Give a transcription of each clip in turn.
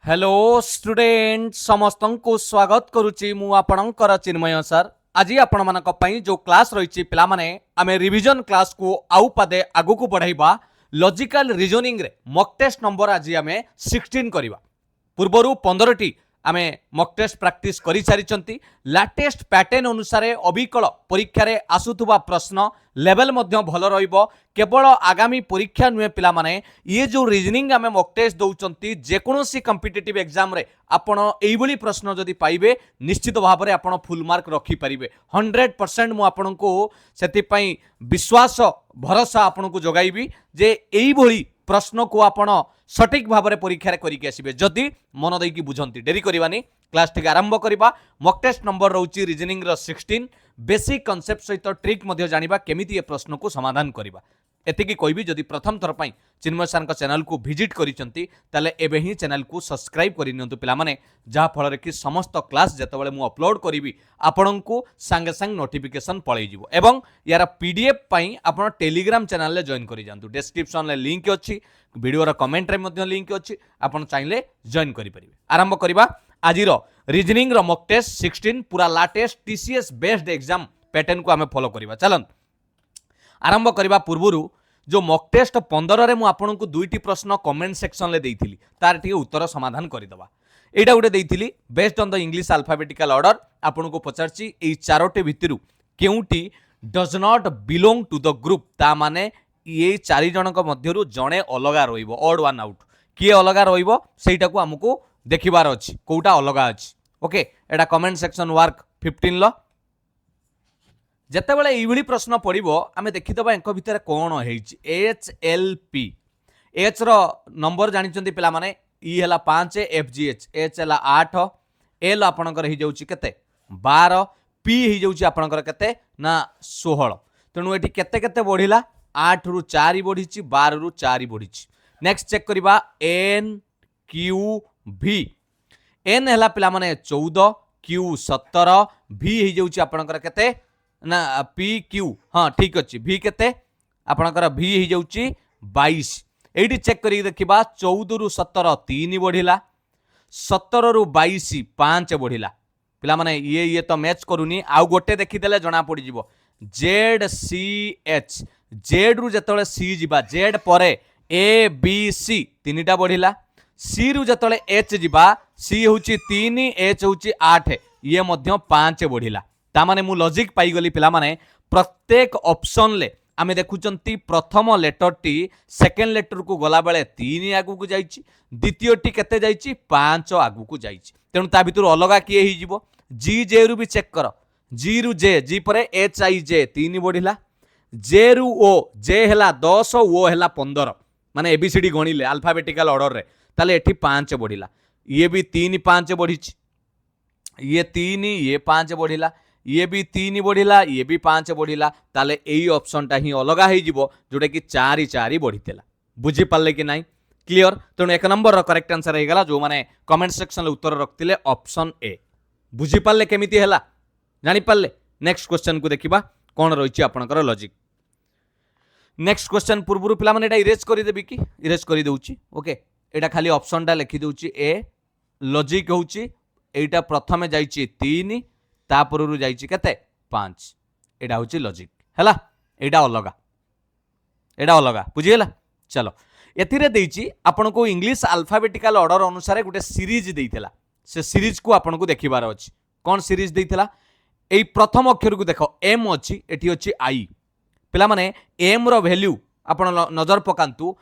Hello student समस्त को स्वागत करुच्ची मु आपणकर चिन्मय सर आज आपण मानक पई जो क्लास रही पिला माने आमे रिवीजन क्लास को आउ पादे आगु को बढ़ाइबा लॉजिकल रीजनिंग रे मॉक टेस्ट नंबर आज आमे 16 करिबा पूर्वरु 15 टी आमे मॉक टेस्ट प्रैक्टिस करि सारिचंती लेटेस्ट पैटर्न अनुसार अविकल परीक्षा रे आसुथुबा प्रश्न लेवल मध्य भल रहिबो केवल आगामी परीक्षा नुहे पिला माने ये जो रीजनिंग आमे मॉक टेस्ट दउचंती जेकोनोसी कॉम्पिटिटिव एग्जाम रे आपण एई भली प्रश्न जदि पाइबे निश्चित भाव रे आपण फुल मार्क रखि परिबे 100% मु आपण को सेति पई विश्वास भरोसा आपण को जोगाइबी जे एई भली प्रश्न को आपण सटीक भाव में परीक्षा करके आसबे जदि मन देकी बुझंती डेरी करवानी क्लास टी आरंभ करवा मॉक टेस्ट नंबर रोची रीजनिंग 16 बेसिक कॉन्सेप्ट सहित ट्रिक मध्य जानिबा केमिति ये प्रश्न को समाधान करवा एतिकी कहबी जदि प्रथम थर पई चिन्मय सर चैनल को विजिट करिसंती ताले एबे ही चैनल को सब्सक्राइब करि नियंतु पिला माने जहा फल रे कि समस्त क्लास जेतेबेले मु अपलोड करिवि आपन को संगे संग नोटिफिकेशन पळै जिवो एवं यार पीडीएफ पई आपन टेलीग्राम चैनल ले जॉइन करि जानतु डिस्क्रिप्शन ले लिंक अछि वीडियो रा कमेंट रे मध्य लिंक अछि आपन चाहिले जॉइन करि परिबे आरंभ करबा आजिरो रीजनिंग रो मॉक टेस्ट 16 पूरा latest TCS based exam pattern को हमें फॉलो करबा चलन आरंभ करबा पूर्वरु जो मॉक टेस्ट 15 रे मु आपन को दुईटी प्रश्न कमेंट सेक्शन ले देइथिली तार टिके उत्तर समाधान करिदबा एटा गुटे देइथिली based on the English alphabetical order आपन को पचारची एई चारोटी भितरु केउटी does not belong to the group ता माने ये चारि जनक मध्यरु जणे अलगा रहिबो ऑड वन आउट किए अलगा रहिबो सेटा को हमकु देखिबार अछि कोउटा अलगा अछि ओके एटा कमेंट सेक्शन वर्क 15 लो जेतेबेले एइभली प्रश्न पड़िबो आमे देखिदबा एंक भितर कोन हेइछि एचएलपी एच रो नंबर जानिचंती पिला माने ई हला 5 एफजीएच एच हला 8 एल आपनकर हि जाउछि केते 12 पी हि जाउछि आपनकर केते ना 16 तेनु एठी केते केते बढ़िला 8 रु 4 बढ़िछि 12 रु 4 बढ़िछि नेक्स्ट चेक करबा एन क्यू भी एन हला पिला माने 14 क्यू 17 भी हि जाउछि आपनकर केते ना पी क्यू हाँ ठीक अच्छे भी केते आपणकर भी ही जाउची 22 एठी चेक करी देखिबा 14 रु 17 3 बढ़िला 17 रु 22 5 बढ़िला पिला माने ये तो मैच करूनी आउ गोटे देखि देले जणा पड़ी जिवो जेड सी एच जेड रु जतले सी जिबा जेड परे ए बी सी तीनटा बढ़िला सी रु जतले एच जिबा सी होची 3 एच होची 8 ये मध्य 5 बढ़िला तामाने मु लॉजिक पाई गली पिला माने प्रत्येक ऑप्शन ले आमे देखुचंती प्रथम लेटर टी सेकंड लेटर को गला बेले 3 आगु को जाईची द्वितीय टी केते जाईची 5 आगु को जाईची तेनु ता भितर अलगा किए ही जिवो जी जे रु भी चेक कर जी रु जे जी परे एच आई जे 3 बढ़िला जे रु ओ जे हला 10 ओ हला 15 माने एबीसीडी गणिले अल्फाबेटिकल ऑर्डर रे ताले एठी 5 बढ़िला ये भी 3 5 बढ़िची ये 3 ये 5 बढ़िला ये भी 3 बढ़िला ये भी 5 बढ़िला ताले एई ऑप्शन टा ही अलगा ही जिवो जोटे कि 4 4 बढ़ितेला बुझी पाले कि नाही क्लियर तेणु 1 नंबर रो करेक्ट आंसर हे गला जो माने कमेंट सेक्शन ले उत्तर रखतिले ऑप्शन ए बुझी पाले केमिति हैला जानि पाले नेक्स्ट क्वेश्चन को देखिबा कोन रहिछि आपनकर लॉजिक नेक्स्ट क्वेश्चन पूर्वरु पिला माने एटा इरेज करि देबी कि इरेज करि दउछि ओके एटा खाली ऑप्शन टा लिखि दउछि ए लॉजिक होउछि एटा प्रथमे जाइछि 3 तापरु जाइछि केते 5 एडा होछि लॉजिक हैला एडा अलगा बुझी गेला चलो एथिरे देइछि आपन को इंग्लिश अल्फाबेटिकल ऑर्डर अनुसार गोटे सीरीज देइथिला से सीरीज को आपन को देखिबार अछि कोन सीरीज देइथिला एई प्रथम अक्षर को देखो एम अछि एठी अछि आई पिला माने एम रो वैल्यू आपन नजर पकांतु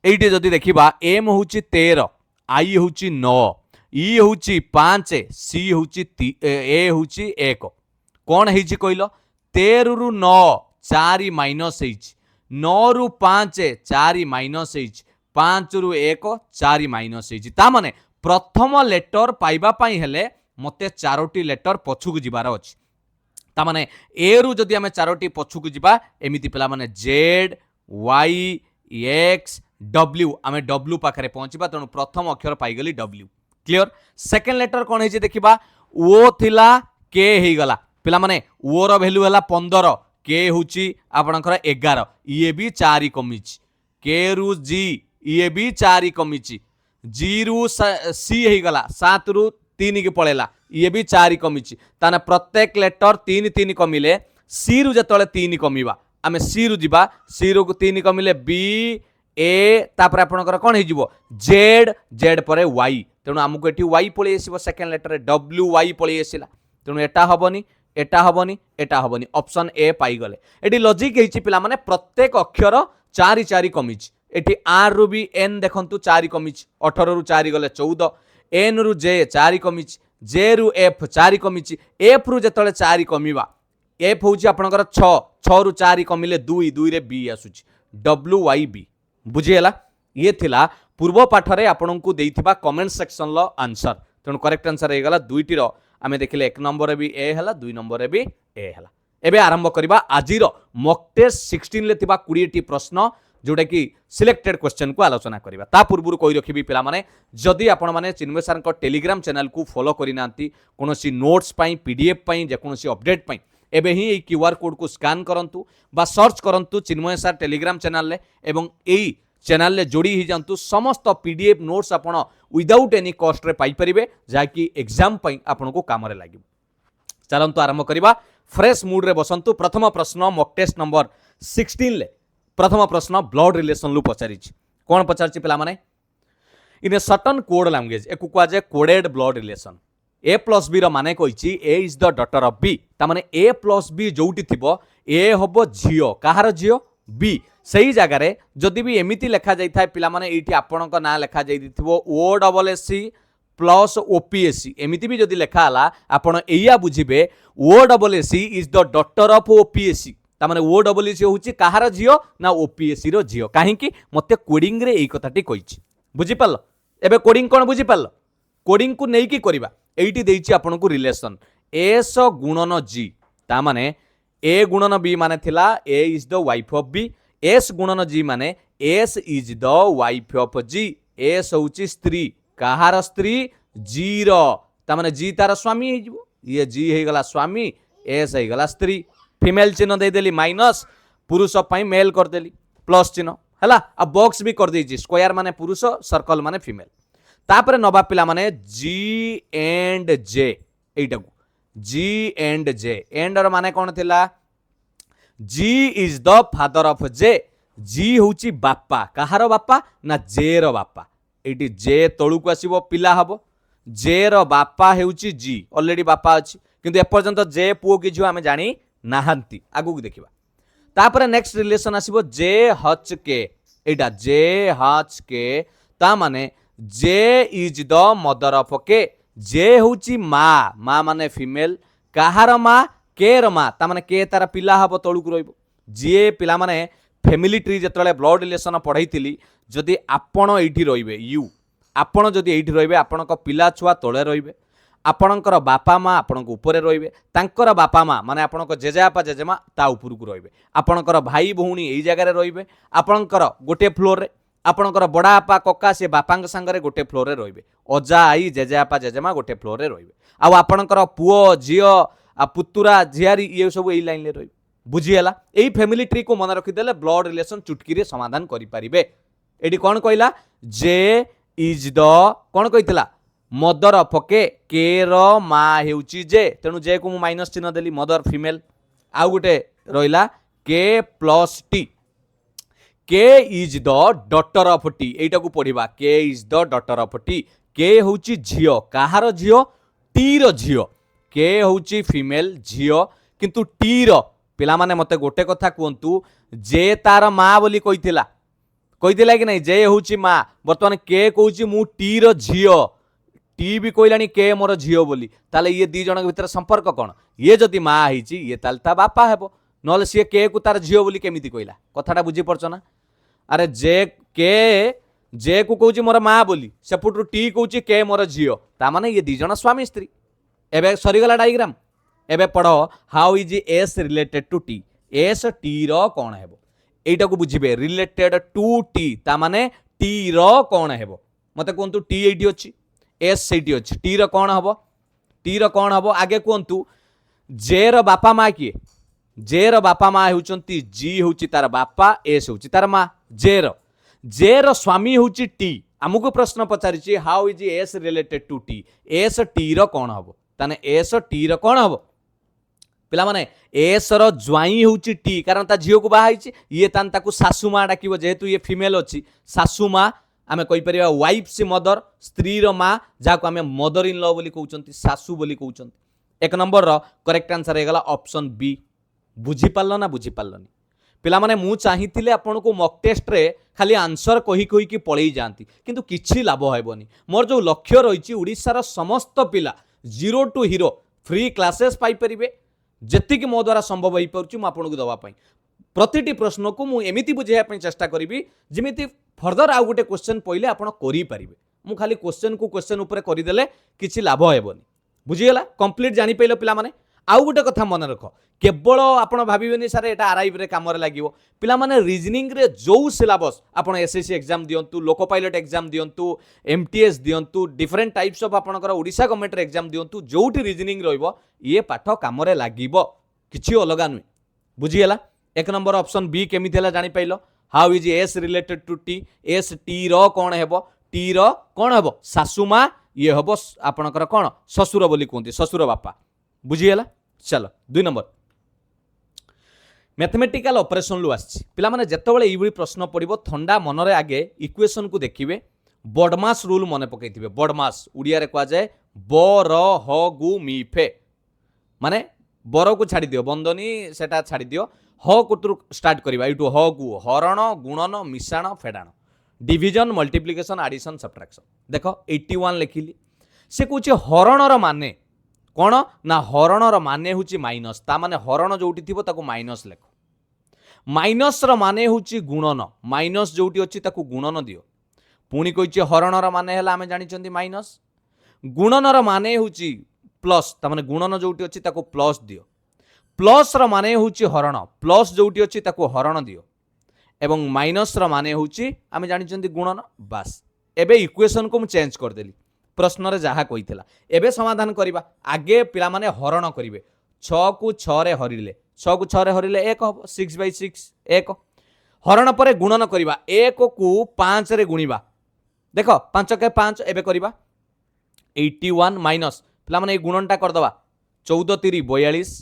एइटे जदी देखिबा एम होछि 13 आई होछि 9 ई होची 5 सी होची ए होची 1 कौन है कहल 13 रु 9 4 माइनस 9 रु 5 4 माइनस 5 रु 1 4 माइनस ता माने प्रथम लेटर पाइबा पाई हेले मते 4टी लेटर पछुक जिबार अछि ता माने ए रु जदि हमें 4टी पछुक जिबा एमिति पिला माने जेड वाई एक्स डब्ल्यू आमे डब्ल्यू पाखरे पहुंचबा तणु प्रथम अक्षर पाई गली डब्ल्यू क्लियर सेकेंड लेटर कौन है देखिबा ओ थिला के हे गला पिला माने ओ रो वैल्यू हला 15 के होची आपनकर 11 ये भी 4 कमिची के रु जी ये भी 4 कमिची जी रु सी हो गला 7 रु 3 की पड़ेगा ये भी 4 कमी ताने प्रत्येक लेटर 3 3 कमिले सी रु जो 3 कमिबा आम सी रु जा सी रु 3 कमिले बी ए तापर आपणकर कौन हो जेड जेड पर वाई तेणु आमको ये वाई पलि आसो सेकेंड लेटर डब्ल्यू वाई पलि आसला तेणु एटा हेनी एटा हेनी एटा हेनी ऑप्शन ए पाईगले ये लॉजिक है पिला माने प्रत्येक अक्षर 4 4 कमी एटी आर रु भी एन देखंतु 4 कमी 18 रु 4 गले 14 एन रु जे 4 कमी जे रु एफ 4 कमी एफ रु जो 4 कमिबा एफ हूँ आपंकर 6 6 रु 4 कमिले 2 2 रे बी आसूची डब्ल्यू वाई बी बुझीगला ये थिला पूर्व पाठरे आपन को देइथिबा कमेंट सेक्शन लो आंसर तेणु करेक्ट आंसर हो गला दुईटी आमे देखिले 1 नंबर भी ए हला 2 नंबर भी ए हला एबे आरंभ करबा आजिर मॉक टेस्ट 16 ले थिबा 20 टी प्रश्न जोटा कि सिलेक्टेड क्वेश्चन को आलोचना करबा ता पूर्व कहि रखिबी पिला माने जदि आपण माने चिन्मय सर को टेलीग्राम चैनल को फॉलो करि नांती कोनोसी नोट्स पई पीडीएफ पई जे कोनोसी अपडेट पई एबे ही ये क्यूआर कोड को स्कैन करंतु बा सर्च करंतु चिन्मय सर टेलीग्राम चैनल ले एवं एई चैनल ले जोड़ी ही जांतु समस्त पीडीएफ नोट्स आपण विदाउट एनी कॉस्ट रे पाई परिबे जाकि एग्जाम पई आपण को काम रे लागिबो चलंतु आरंभ करबा फ्रेश मूड रे बसंतु प्रथम प्रश्न मॉक टेस्ट नंबर 16 ले प्रथम प्रश्न ब्लड रिलेशन लु पचारि कोन पचारछि पिला माने in a certain code language एको कुआ जे coded blood relation A plus B माने कही A is the daughter of B तामाने ए प्लस बी जोटी थिबो ए हबो झियो कहार झियो बी सही जगार जदि भी एमिति लेखा जाइथाय पिला माने एठी आपणक ना लेखा जाइथिबो O double S C plus OPSC एमिति भी जदि लेखा हला आपण एया बुझिबे O double S C is the daughter of OPSC तामाने ओ डबल एस सी होची कहार झियो ना ओपीएससी रो झियो काहेकि मते कोडिंग रे एई कथाटी कहिछि बुझि पालो एबे कोडिंग कोन बुझि पालो कोडिंग को नेई की करबा एइटी देइछि आपन को रिलेशन एस गुणन जी ता माने ए गुणन बी माने थिला A is the wife of B S गुणन जी माने S is the wife of G S होची स्त्री कहार स्त्री जीरो ता माने जी तार स्वामी हे जिवो ये जी हे गला स्वामी एस हे गला स्त्री फीमेल चिन्ह दे देली माइनस पुरुष पई मेल कर देली प्लस चिन्ह हला आ बॉक्स भी कर देछि स्क्वायर माने पुरुष सर्कल माने फीमेल तापरे नबा पिला माने जी एंड जे एटा को जी एंड जे एंड माने कौन थिला जी इज द फादर ऑफ जे जी होची बापा कहार बापा ना जे रो बापा एटी जे तळु को आसीबो पिला हबो जे रो बापा हेउची जी ऑलरेडी बापा अछि किंतु एपर्यंत जे पुओ कि झियो आमे जानी नाहंती आगु को देखिबा तापरे नेक्स्ट रिलेशन आसीबो जे हच के एटा जे हच के ता माने जे इज द मदर ऑफ के जे होची माँ माँ माने फीमेल कहार माँ के रो माँ ता माने के तार पिला हबो तळु को रहइबो जे पिला माने फैमिली ट्री जतले ब्लड रिलेशन पढ़ाई जदि आपण एठी रहिबे यू आपण जदि एठी रहिबे आपणक पिला छुआ तळे रहिबे आपणकर बापा माँ आपणक ऊपर रहिबे तांकर बापा माँ माने आपणक जेजेबापा जेजेमा ता ऊपर को रहिबे आपणकर भाई भौणी एई जगह रे रहिबे आपणकर गोटे फ्लोर रे आपणकर बड़ा बापा कका से बापा संगे गोटे फ्लोर रे रहिबे अजा आई जेजेबापा जेजेमा गोटे फ्लोर रे रहिबे आ आपणकर पुओ झियो आ पुतुरा झियारी ये सब एई लाइन रे रहिबे बुझीगला एई फैमिली ट्री को मन रखिदेले ब्लड रिलेशन चुटकी रे समाधान करि परिबे एडी कोन कहला जे इज द कोन कहितला मदर ऑफ के रो माँ हेउची जे तेणु जे को मु माइनस चिन्ह देली मदर फीमेल आउ गोटे रहिला के प्लस टी के is the daughter of T एटा को पढ़िबा के is the daughter of T के होची झियो कहार झियो टी रो झियो के होची फीमेल झियो किंतु टी रो पिला माने मते गोटे कथा कहंतु जे तार माँ बोली कहितिला कि नहीं जे होची माँ बर्तमान के कहूची मु टी रो झियो टी भी कहलानी के मोर झियो बोली ताले ये दी जन भीतर संपर्क कौन ये जदि माँ होती ये ताले ता बापा हेबो नले सी के को तार झियो बोली केमिति कहला कथाटा बुझी परछ ना अरे जे को कहूची मोर माँ बोली सेपुटू टी कहूची के मोर झियो ता माने ये दी जन स्वामी स्त्री एबे सरीगला डायग्राम एबे पढ़ो how is S related to T S T रो कौन हेबो एटा को बुझिबे रिलेटेड टू टी ता माने टी रो कौन हेबो मते कोंतु टी एटी अछि एस सेठी अछि टी रो कौन हबो टी रो कौन हबो आगे कोंतु जे रो बापा माँ किए जे रो बापा माँ होउचंती जी होउची तार बापा एस होउची तार माँ जे रो स्वामी होउची टी आमको प्रश्न पचारि how is S related to T S T रो कौन हम ताने एस टी रो कौन हम पिला माने एस रो ज्वाई होउची टी कारण ता झियो को बाहाई ये तान ताकू सासुमा डाकिबो जेहेतु ये फीमेल अछि सासुमा आमे कहि परिबा वाइफ से मदर स्त्री रो मां जाको आमे मदर इन लॉ बोली कहउचंती सासु बोली कहउचंती एक नंबर रो करेक्ट आंसर हेगला ऑप्शन बी बुझी पारलो ना बुझी पारलोनी पिला माने मु चाहिथिले आपन को मॉक टेस्ट रे खाली आंसर कहि कहि कि पळेई जानती किंतु किछि लाभ हेबोनी मोर जो लक्ष्य रहिछि ओडिसा रो समस्त पिला zero to hero free classes पाई परिबे जेतिक मो द्वारा संभव हो पार्छु मु आपन को दवा पई प्रतिटी प्रश्न को मु एमिति बुझेया पई चेष्टा करिवि जेमिति फर्दर आउ गोटे क्वेश्चन पहिले आपन करि परिबे मु खाली क्वेश्चन को क्वेश्चन ऊपर करि देले किछि लाभ हेबोनी बुझिगला कंप्लीट जानि पैलो पिला माने आउ गोटे कथा मन रख केवल आपण भाबिबेनी सारे एटा आरआईबी रे काम रे लागिवो पिला माने रीजनिंग रे जो सिलेबस आपण एसएससी एग्जाम दियंतु लोको पायलट एग्जाम दियंतु एमटीएस दियंतु डिफरेंट टाइप्स ऑफ आपणकर ओडिशा गवर्नमेंट रे एग्जाम दियंतु जोठी रीजनिंग रहइबो ये पाठ काम रे लागिवो किछि अलगा नुई बुझिगला एक नंबर ऑप्शन बी केमिति हला जानि पाइलो how is S related to T S T रो कोन हेबो टी रो कोन हेबो सासुमा ये हेबो आपणकर कोन ससुर बोली कहंती ससुर बापा बुझिगला चलो 2 नंबर मैथमेटिकल ऑपरेशन लु आछि पिला माने जेतेबेले एई प्रश्न पड़िबो ठंडा मनरे आगे इक्वेशन को देखिबे बडमास रूल मने पकैथिबे बडमास उड़िया रे कहा जाय ब र ह गु मी फे माने बर को छाड़ी दियो बंदनी सेटा छाड़ी दियो ह कुटु स्टार्ट करबा इटु ह गु हरण गुणन मिश्रण फेडाण डिवीजन मल्टीप्लिकेशन एडिशन सब्ट्रैक्शन देखो 81 लिखिली से कुछ हरण रो माने कौन ना हरणर माने हुची माइनस ता माने हरण जोटी थिबो ताको माइनस लेख माइनस रो माने हुची गुणन माइनस जोटी अछि ताको गुणन दियो पुणी कहिचे हरणर माने हला आमे जानि चंदी माइनस गुणनर माने हुची प्लस ता माने गुणन जोटी अछि ताको प्लस दियो प्लस रो माने हुची हरण प्लस जोटी अछि ताको हरण दियो एवं माइनस रो माने हुची आमे जानि चंदी गुणन बस एबे इक्वेशन को हम चेंज कर देली प्रश्न रे जहा कहितला एबे समाधान करिबा आगे पिला माने हरण करिवे 6 को 6 रे हरिले 6 को 6 रे हरिले 1 हो 6/6 1 हरण परे गुणन करिबा 1 को 5 रे गुणिबा देखो 5 के 5 एबे करिबा 81 माइनस पिला माने गुणनटा कर दबा 14 3 42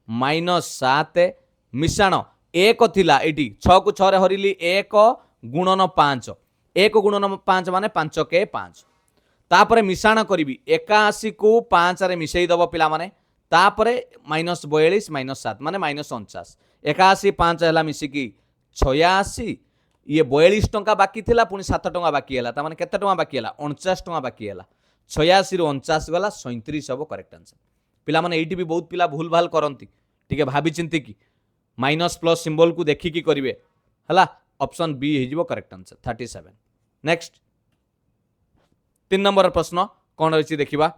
माइनस 7 मिश्रण 1 थिला एटी 6 को 6 रे हरिली 1 गुणन 5 1 गुणन 5 माने 5 के 5 तापरे मिश्रण करी 81 को 5 रे मिसई दब पिला माने तापरे माइनस 42 माइनस 7 माने माइनस 49 81 5 हला मिसिकी 86 ये 42 टंका बाकी थिला पुनी 7 टंका बाकी हला ता माने केते टंका बाकी हला 49 टंका बाकी हला 86 रु 49 गला 37 सब करेक्ट आंसर पिला माने एठी भी बहुत पिला भूल भाल करंती ठीक है भाबी चिंती की माइनस प्लस सिंबल को देखि की करिवे हला ऑप्शन बी हे जिवो करेक्ट आंसर 37 नेक्स्ट 3 नंबर प्रश्न कौन रही देखा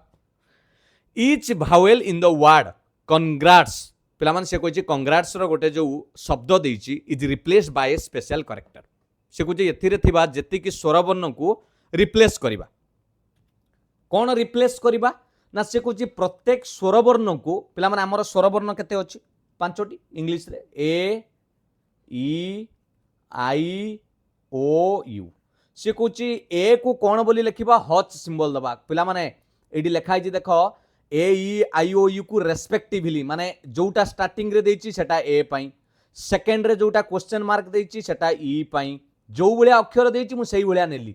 each vowel in the word congrats पिला माने से कहि कंग्राट्स रो गोटे जो शब्द देछि is replaced by a special character से कहि एथिरे थिबा जेति कि स्वरवर्ण को रिप्लेस करिबा कौन रिप्लेस करिबा ना से कहि प्रत्येक स्वरवर्ण को पिला माने हमर स्वरवर्ण केते अछि पांचटी इंग्लिश रे ए ई आई ओ यू से कौच ए को कौन बोली लिखा हच सिंबल दबा पिला माने एडी लिखाई देख ए ई आई ओ यू को रेस्पेक्टिवली माने जोटा स्टार्टिंग रे देछि सेटा ए पाई सेकंड रे जोटा क्वेश्चन मार्क देछि सेटा ई पाई जो भलिया अक्षर देछि मु सेही भलिया नेली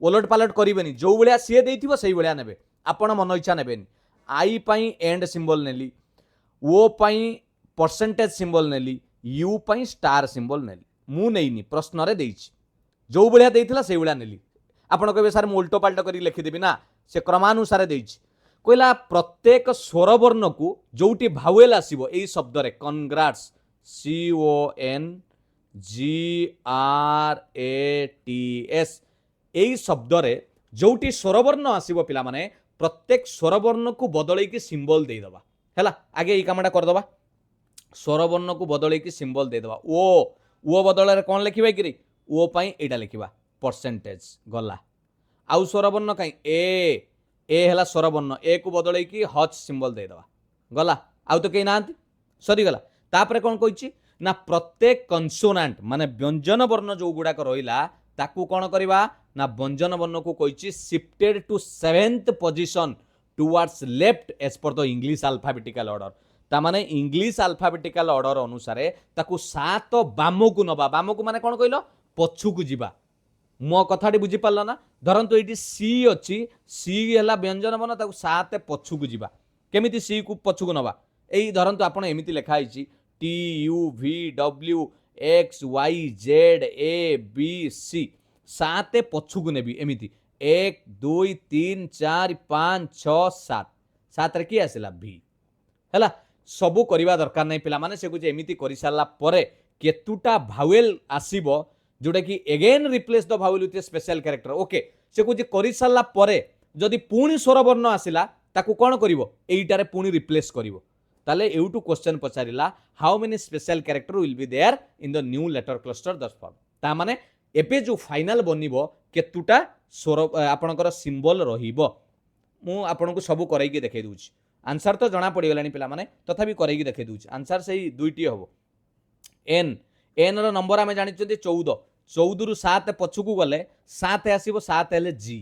ओलट पालट करिबेनी जो भलिया सी देथिबो सेही भलिया नेबे आपण मन इच्छा नेबेनी आई पाई एंड सिंबल नेली ओ पाई परसेंटेज सिंबल नेली यू पाई स्टार सिंबल नेली मु नेइनी प्रश्न रे देछि जो भलिया देइथिला सेही भलिया नेली आपण कहबे सर मु उल्टो पाल्टो करी लिखि देबी ना से क्रमानुसार देछि कहला प्रत्येक स्वरवर्ण को जोटी भावेल आसीबो एई शब्द रे congrats C O N G R A T S एई शब्द रे जोटी स्वरवर्ण आसीबो पिला माने प्रत्येक स्वरवर्ण को बदलै कि सिंबल दे दबा हैला आगे एई कामटा कर दबा स्वरवर्ण को बदलै कि सिंबल दे दबा ओ बदल रे कोन लिखिबा कि रे ओ पाई एटा लिखिबा परसेंटेज गला आउ स्वरवर्ण काई ए हला स्वरवर्ण ए को बदलै कि हच सिंबल दे दबा गला आउ तो कई नांती सरी गला तापरे कोन कहिछि ना प्रत्येक कन्सोनांट माने व्यंजन वर्ण जो गुडा को रहिला ताकू कोन करबा ना व्यंजन वर्ण को कही shifted to 7th position towards left as per the English alphabetical order तामाने इंग्लिश अल्फाबेटिकल ऑर्डर अनुसार ताकू 7 बाम को नवा बाम को माने कौन कहल पछु को जीवा मो कथाटी बुझी पारल ना धरतु ये सी अच्छी सी है व्यंजन वर्ण ताकू 7 पछु को जीवा केमिति सी को पछु को नवा यही धरतु आप एमती लिखाई T U V W X Y Z A B C 7 पछु को नेबी एमती 1 2 3 4 5 6 7 7 किए आसला भी है सबू करवा दरकार नहीं पिला माने से कुछ एमती कर सारा पर केतुटा भावेल आसीबो जोटा कि again replace the vowel with special character okay से कुछ कर सारा पर जदि पुणी स्वरवर्ण आसला ताकू कौन करिवो एइटारे पुणी रिप्लेस करिवो ताले एउटू क्वेश्चन पचारिला how many special character will be there in the new letter cluster thus formed ता माने एबे जो फाइनल बनिबो केतुटा स्वर आपणकर सिंबल रहिबो मु आपनको सब करैकी देखै दूची आंसर तो जना पड़ी गलानी पिला माने तथापि करैकी देखै दूची आंसर सही दुईटी हबो एन एन रो नंबर आमे जानि छथि 14 14 रु 7 पछुकू गले 7 आसीबो 7 हेले जी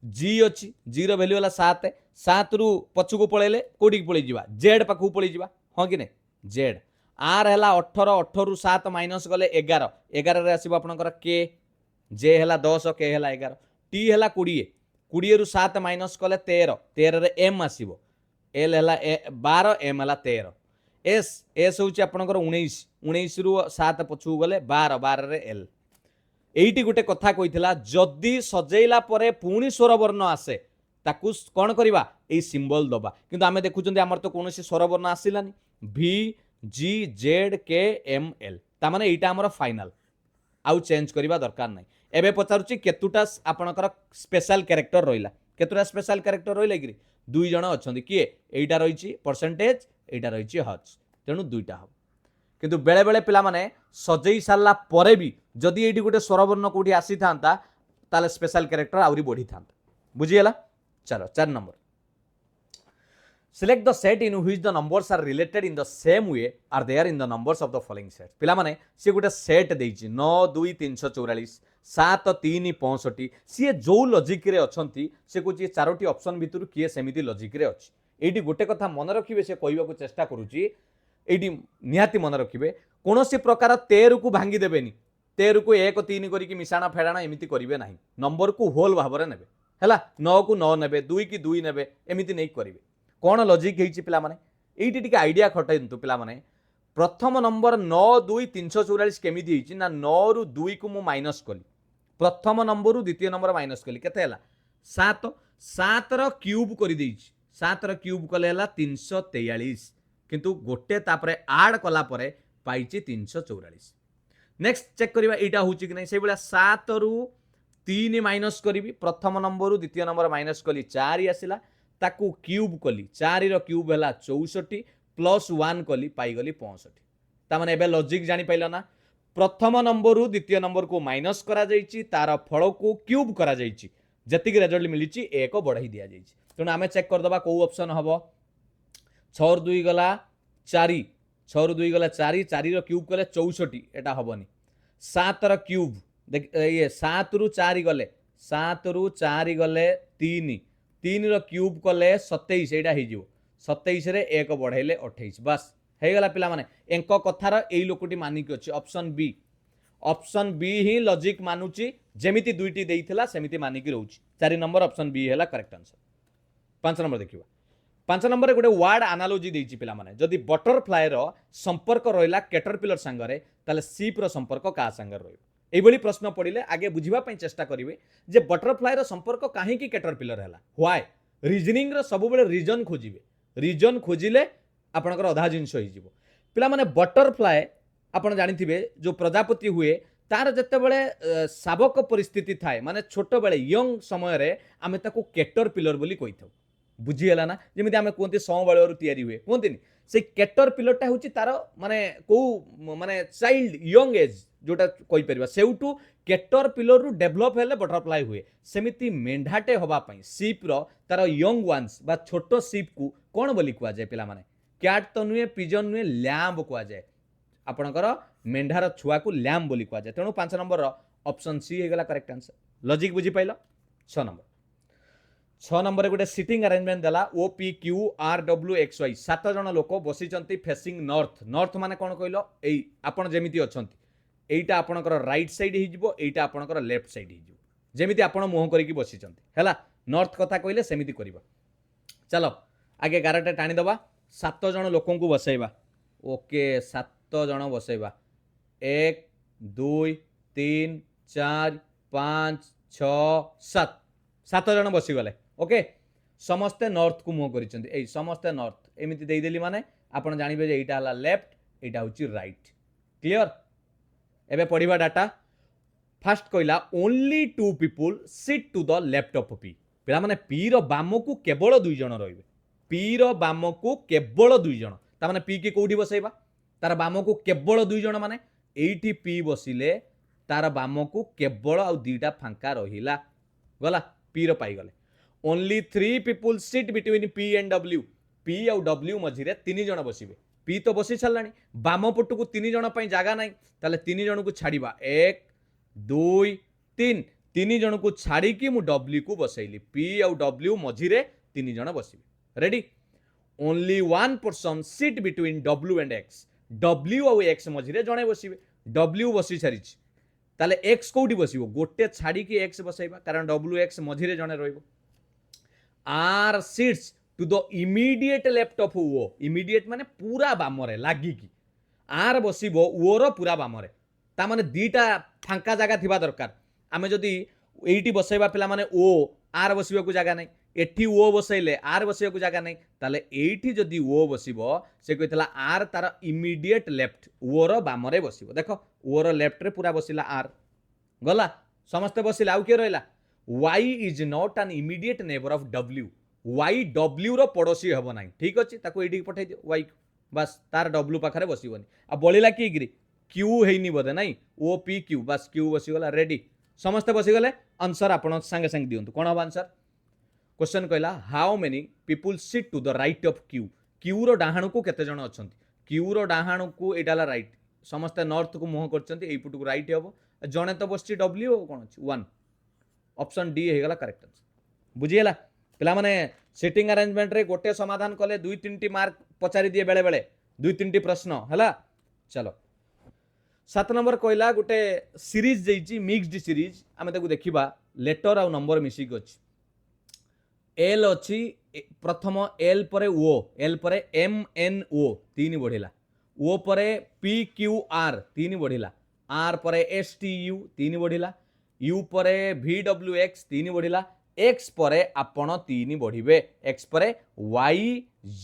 जी अच्छी जी रो वैल्यू वाला 7 7 रु पछुकू पळेले कोडी पळै जिवा जेड पाखू पळै जिवा हां कि नै जेड आर हैला 18 18 रु 7 माइनस गले 11 11 रे आसीबो आपनकर के जे हैला 10 के हैला 11 टी हैला 20 20 रु 7 माइनस कले 13 13 रे एम आसीबो एल हैला 12 एम हैला 13 एस एस होची आपनकर 19 19 रु 7 पछुकू गले 12 12 रे एल एइटी गोटे कथा कहिथिला जदि सजेइला परे पुणी स्वरवर्ण आसे ताकू कौन करवा ये सिंबल दबा किंतु आमे देखुचंदी हमर तो कोनोसी स्वरवर्ण आसिलानी भी जी जेड के एम एल ता माने एइटा हमर फाइनल आउ चेंज करवा दरकार नाही एबे पचारुची केतुटा आपनकर स्पेशल कैरेक्टर रहिला केतुटा स्पेशल कैरेक्टर रहिला कि दुई जण अछंदी किए एइटा रहिची परसेंटेज एइटा रहिची हज तेनु दुईटा हो किंतु बेले बेले पिला माने सजेई सारला परे भी जदि एइटी गोटे स्वरवर्ण कोठी आसी थांता ताले स्पेशल कैरेक्टर आउरी बढ़ी थांता बुझिएला चलो 4 number select the set in which the numbers are related in the same way are there in the numbers of the following set पिला माने से गोटे सेट देइची 9 2 344 7 3 65 सी जो लॉजिक रे अछंती से कुछ चारोटी ऑप्शन भितर किए सेमिति लॉजिक रे अछि एइटी गोटे कथा मन रखिबे से कहइबा को चेष्टा करूची एइटी निहाती मन रखिबे कोनोसी प्रकार 13 को भांगी देबेनी 13 को 1 3 करिकी मिसाणा फेडाणा एमिति करिवे नाही नंबर को होल भाबरे नेबे हैला 9 को 9 नेबे 2 की 2 नेबे एमिति नै करिवे कोन लॉजिक हेछि पिला माने एइटी टिके आइडिया खटाइंतु पिला माने प्रथम नंबर 9 2 344 केमिति हेछि ना 9 रु 2 को मु माइनस कली प्रथम नंबर रु द्वितीय नंबर माइनस कली केते हैला 7 7 रो क्यूब करि देइछि 7 रो क्यूब कले हैला 343 किंतु गोटे तापरे ऐड कला परे पाइछि 344 नेक्स्ट चेक करिबा एटा होछि कि नै से बेला 7 रु 3 माइनस करिवि प्रथम नंबर रु द्वितीय नंबर माइनस कली 4 आसिला ताकू क्यूब कली 4 रो क्यूब हैला 64 प्लस 1 कली पाई गली 65 ता माने एबे लॉजिक जानि पाइलो ना प्रथम नंबर रु द्वितीय नंबर को माइनस करा जाइछि तार फल को क्यूब करा जाइछि जतिक रिजल्ट मिलिछि 1 बढ़ाई दिया जाइछि तण आमे चेक कर दबा को ऑप्शन हबो 6 रु 2 गला 4 6 रु 2 गला 4 4 रो क्यूब कले 64 एटा हबनी 7 रो क्यूब देख ये 7 रु 4 गले 7 रु 4 गले 3 3 रो क्यूब कले 27 एटा हे जिवो 27 रे 1 बढ़ाइले 28 बस हे गला पिला माने एंको कथार एई लोकटी मानिक अछि ऑप्शन बी ही लॉजिक मानुची जेमिति दुईटी देइथिला सेमिति मानिक रहउची 4 नंबर ऑप्शन बी हैला करेक्ट आंसर 5 नंबर देखिबा 5 नंबर गोटे वर्ड एनालॉजी देइची पिला माने जदि बटरफ्लाई रो संपर्क रहिला कैटरपिलर संगरे ताले सीप रो संपर्क का संगर रहइबो एइबोली प्रश्न पड़िले आगे बुझिबा पई चेष्टा करिवे जे बटरफ्लाई रो संपर्क काहे की कैटरपिलर हैला व्हाई रीजनिंग रो सब बेले रीजन खोजिबे रीजन खोजिले आपनकर अधा जिंस होई जिवो पिला माने बटरफ्लाई आपण जानिथिबे जो प्रजापति हुए तार जते बेले शावक परिस्थिति थाए माने छोटो बेले यंग समय रे आमे ताको कैटरपिलर बोली कहिथौ बुझीगला ना जमी आम कहते संबल तैयारी हुए कहते से कैटरपिलरटा हूँ तार माने कौ माने चाइल्ड यंग एज जोटा कहीपर से कैटरपिलर रु डेभलप हेले बटरफ्लाई हुए सेमिति मेंढाटे हवापाई सीप तार यंग वान्स बा छोट सीप को कौन बोली कहुए पिला माने कैट तो नुहे पिजन नुहे लैम्ब कहुए आपणकर मेंढार छुआ को लैम्ब बोली कहुए तेणु 5 नंबर ऑप्शन सी हे गला करेक्ट आंसर लॉजिक बुझी पाइलो 6 नंबर गोटे सिटिंग अरेंजमेंट देला ओ P Q R W X Y 7 जन लोक बसिचंती फेसिंग नॉर्थ नॉर्थ माने कोन कहलो एई आपण जेमिति अछंती एईटा आपणकर राइट साइड ही जिवो एईटा आपणकर लेफ्ट साइड ही जिवो जेमिति आपण मुह करिकि बसिचंती हैला नॉर्थ कथा कहले सेमिति करबा चलो आगे गारटा टाणी दबा 7 जन लोकन को बसैबा ओके 7 जन बसैबा 1 2 3 4 5 6 7 7 जन बसीगले ओके समस्ते नॉर्थ को मुह कर समस्ते नॉर्थ एमती देदेली माने आपण जानबे जे एटा हला लेफ्ट एटा होची राइट क्लियर एबे पढ़िबा डाटा फास्ट कहला only 2 people sit to the left of P पिला माने पी रो बाम को केवल 2 जन रहिबे पी रो बाम को केवल 2 जन ता माने पी के कोठी बसैबा तार बाम को केवल 2 जन माने एठी पी बसिले तार बाम को केवल आ दीटा फांका रहिला गला पी रो पाई गले only 3 people sit between P and W P आउ डब्ल्यू मझिरे 3 जन बसिबे पी तो बसी छलानी बाम पटू को 3 जन पई जागा नाही ताले 3 जन को छाड़ीबा 1 2 3 3 जन को छाड़ी की मु डब्ल्यू को बसैली पी आउ डब्ल्यू मझिरे 3 जन बसिबे ready only 1 person sit between W and X W आउ एक्स मझिरे जणे बसिबे डब्ल्यू बसी छारिछि ताले एक्स कोठी बसिबो गोटे छाड़ी की एक्स बसैबा कारण डब्ल्यू एक्स मझिरे जणे रहइबो are sits to the immediate left of O immediate माने पूरा बामरे लागी की आर बसिबो ओ रो पूरा बामरे ता माने दीटा फांका जागा थिबा दरकार आमे जदी एइटी बसैबा पिला माने ओ आर बसिबा को जागा नै एठी ओ बसैले आर बसिबा को जागा नै ताले एइठी जदी ओ बसिबो से कहितला आर तार इमीडिएट लेफ्ट ओ रो बामरे बसिबो देखो ओ रो लेफ्ट रे पूरा बसिला आर गला समस्त बसिला आउ के रहला y is not an immediate neighbour of w y w रो पड़ोसी हबो नाही ठीक अछि ताको एडी पठाई दियो y बस तार w पाखरे बसिबोनी आ बलिला की गिरी q हेइनी बदे नाही o p q बस q बसी गला रेडी समस्त बसी गले आंसर आपण संगे संगे दियंतु कोन हबो आंसर क्वेश्चन कहला how many people sit to the right of q q रो डाहाणु को केते जण अछंती q रो डाहाणु को एडाला राइट समस्त नॉर्थ को मुह करचंती एई पुटु राइट हबो जणे तो बसची w कोन अछि 1 ऑप्शन डी हे गला करेक्ट आंसर बुझियला पिला माने सिटिंग अरेंजमेंट रे गोटे समाधान कले 2-3 टी मार्क पचारि दिए बेले बेले 2-3 टी प्रश्न हला चलो 7 नंबर कहला गोटे सीरीज जेइची मिक्स्ड सीरीज आमे ताकू देखिबा लेटर आ नंबर मिसिक अछि एल अछि प्रथम एल परे ओ एल परे एम एन ओ 3 बढ़िला ओ परे पी क्यू आर 3 बढ़िला आर परे एस टी यू 3 बढ़िला यू परे वी डब्ल्यू एक्स 3 बढ़िला एक्स परे आपण 3 बढ़िबे एक्स परे वाई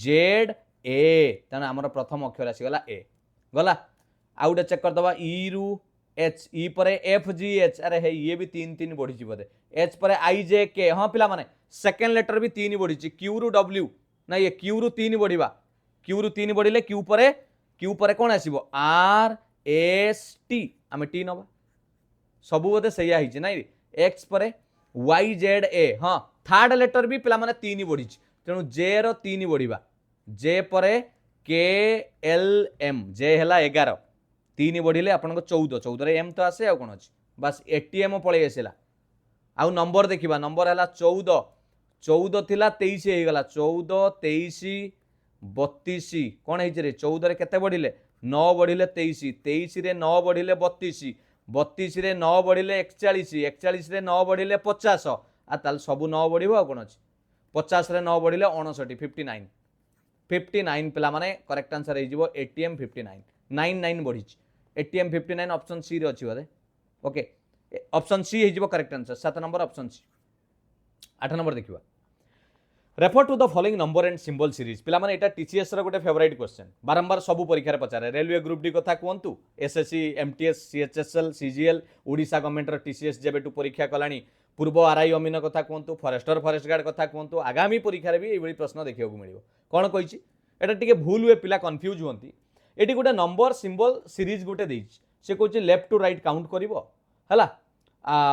जेड ए तने हमर प्रथम अक्षर आसी गला ए गला आउटे चेक कर दबा ई रु एच ई परे एफ जी एच अरे हे ये भी 3 बढ़ी छि बदे एच परे आई जे के हां पिला माने सेकंड लेटर भी 3 बढ़ी छि क्यू रु डब्ल्यू ना ये क्यू रु 3 बढ़िबा क्यू रु 3 बढ़िले क्यू परे कोन आसीबो आर एस टी आमे टी नबा सबु बोधे सैया हिची नाइ एक्स परे वाई जेड ए हाँ थर्ड लेटर भी पिला माने 3 बढ़ी तेणु जे रो 3 बढ़िबा जे परे के एल एम जे हैला 11 3 बढ़िले आपन को 14 रे एम तो आसे आ कोन अछि बस एटीएम पळे आसेला आउ नंबर देखिबा नंबर हैला 14 थिला 23 हे गला 14 23 32 कोन हेछि रे 14 रे केते बढ़िले 9 बढ़िले 23 रे 9 बढ़िले 32 रे 9 बढ़िले 41 रे 9 बढ़िले 50 आ ताल सब 9 बढ़िबो आ कोन अछि 50 रे 9 बढ़िले 59 59 पिला माने करेक्ट आंसर हे जिवो एटीएम 59 99 बढ़ी एटीएम 59 ऑप्शन सी रे अछि बदे ओके ऑप्शन सी हे जिवो correct answer 7 number option C 8 number देखिबा refer to the following number and symbol series पिला माने एटा टीसीएस रो गोटे फेवरेट क्वेश्चन बारंबार सबु परीक्षा रे पचारे रेलवे ग्रुप डी कथा कोंतु SSC MTS CHSL CGL Odisha government रो टीसीएस जेबेटू परीक्षा कलानी पूर्व आरआई अमीन कथा कोंतु फॉरेस्टर फॉरेस्ट गार्ड कथा कोंतु आगामी परीक्षा रे भी एबडी प्रश्न देखियो को मिलिबो कोन कहिछि एटा टिके भूल हुए पिला कंफ्यूज होंती एटी गोटे नंबर सिंबल सीरीज गोटे देछि से कहछि लेफ्ट टू राइट काउंट करिवो हला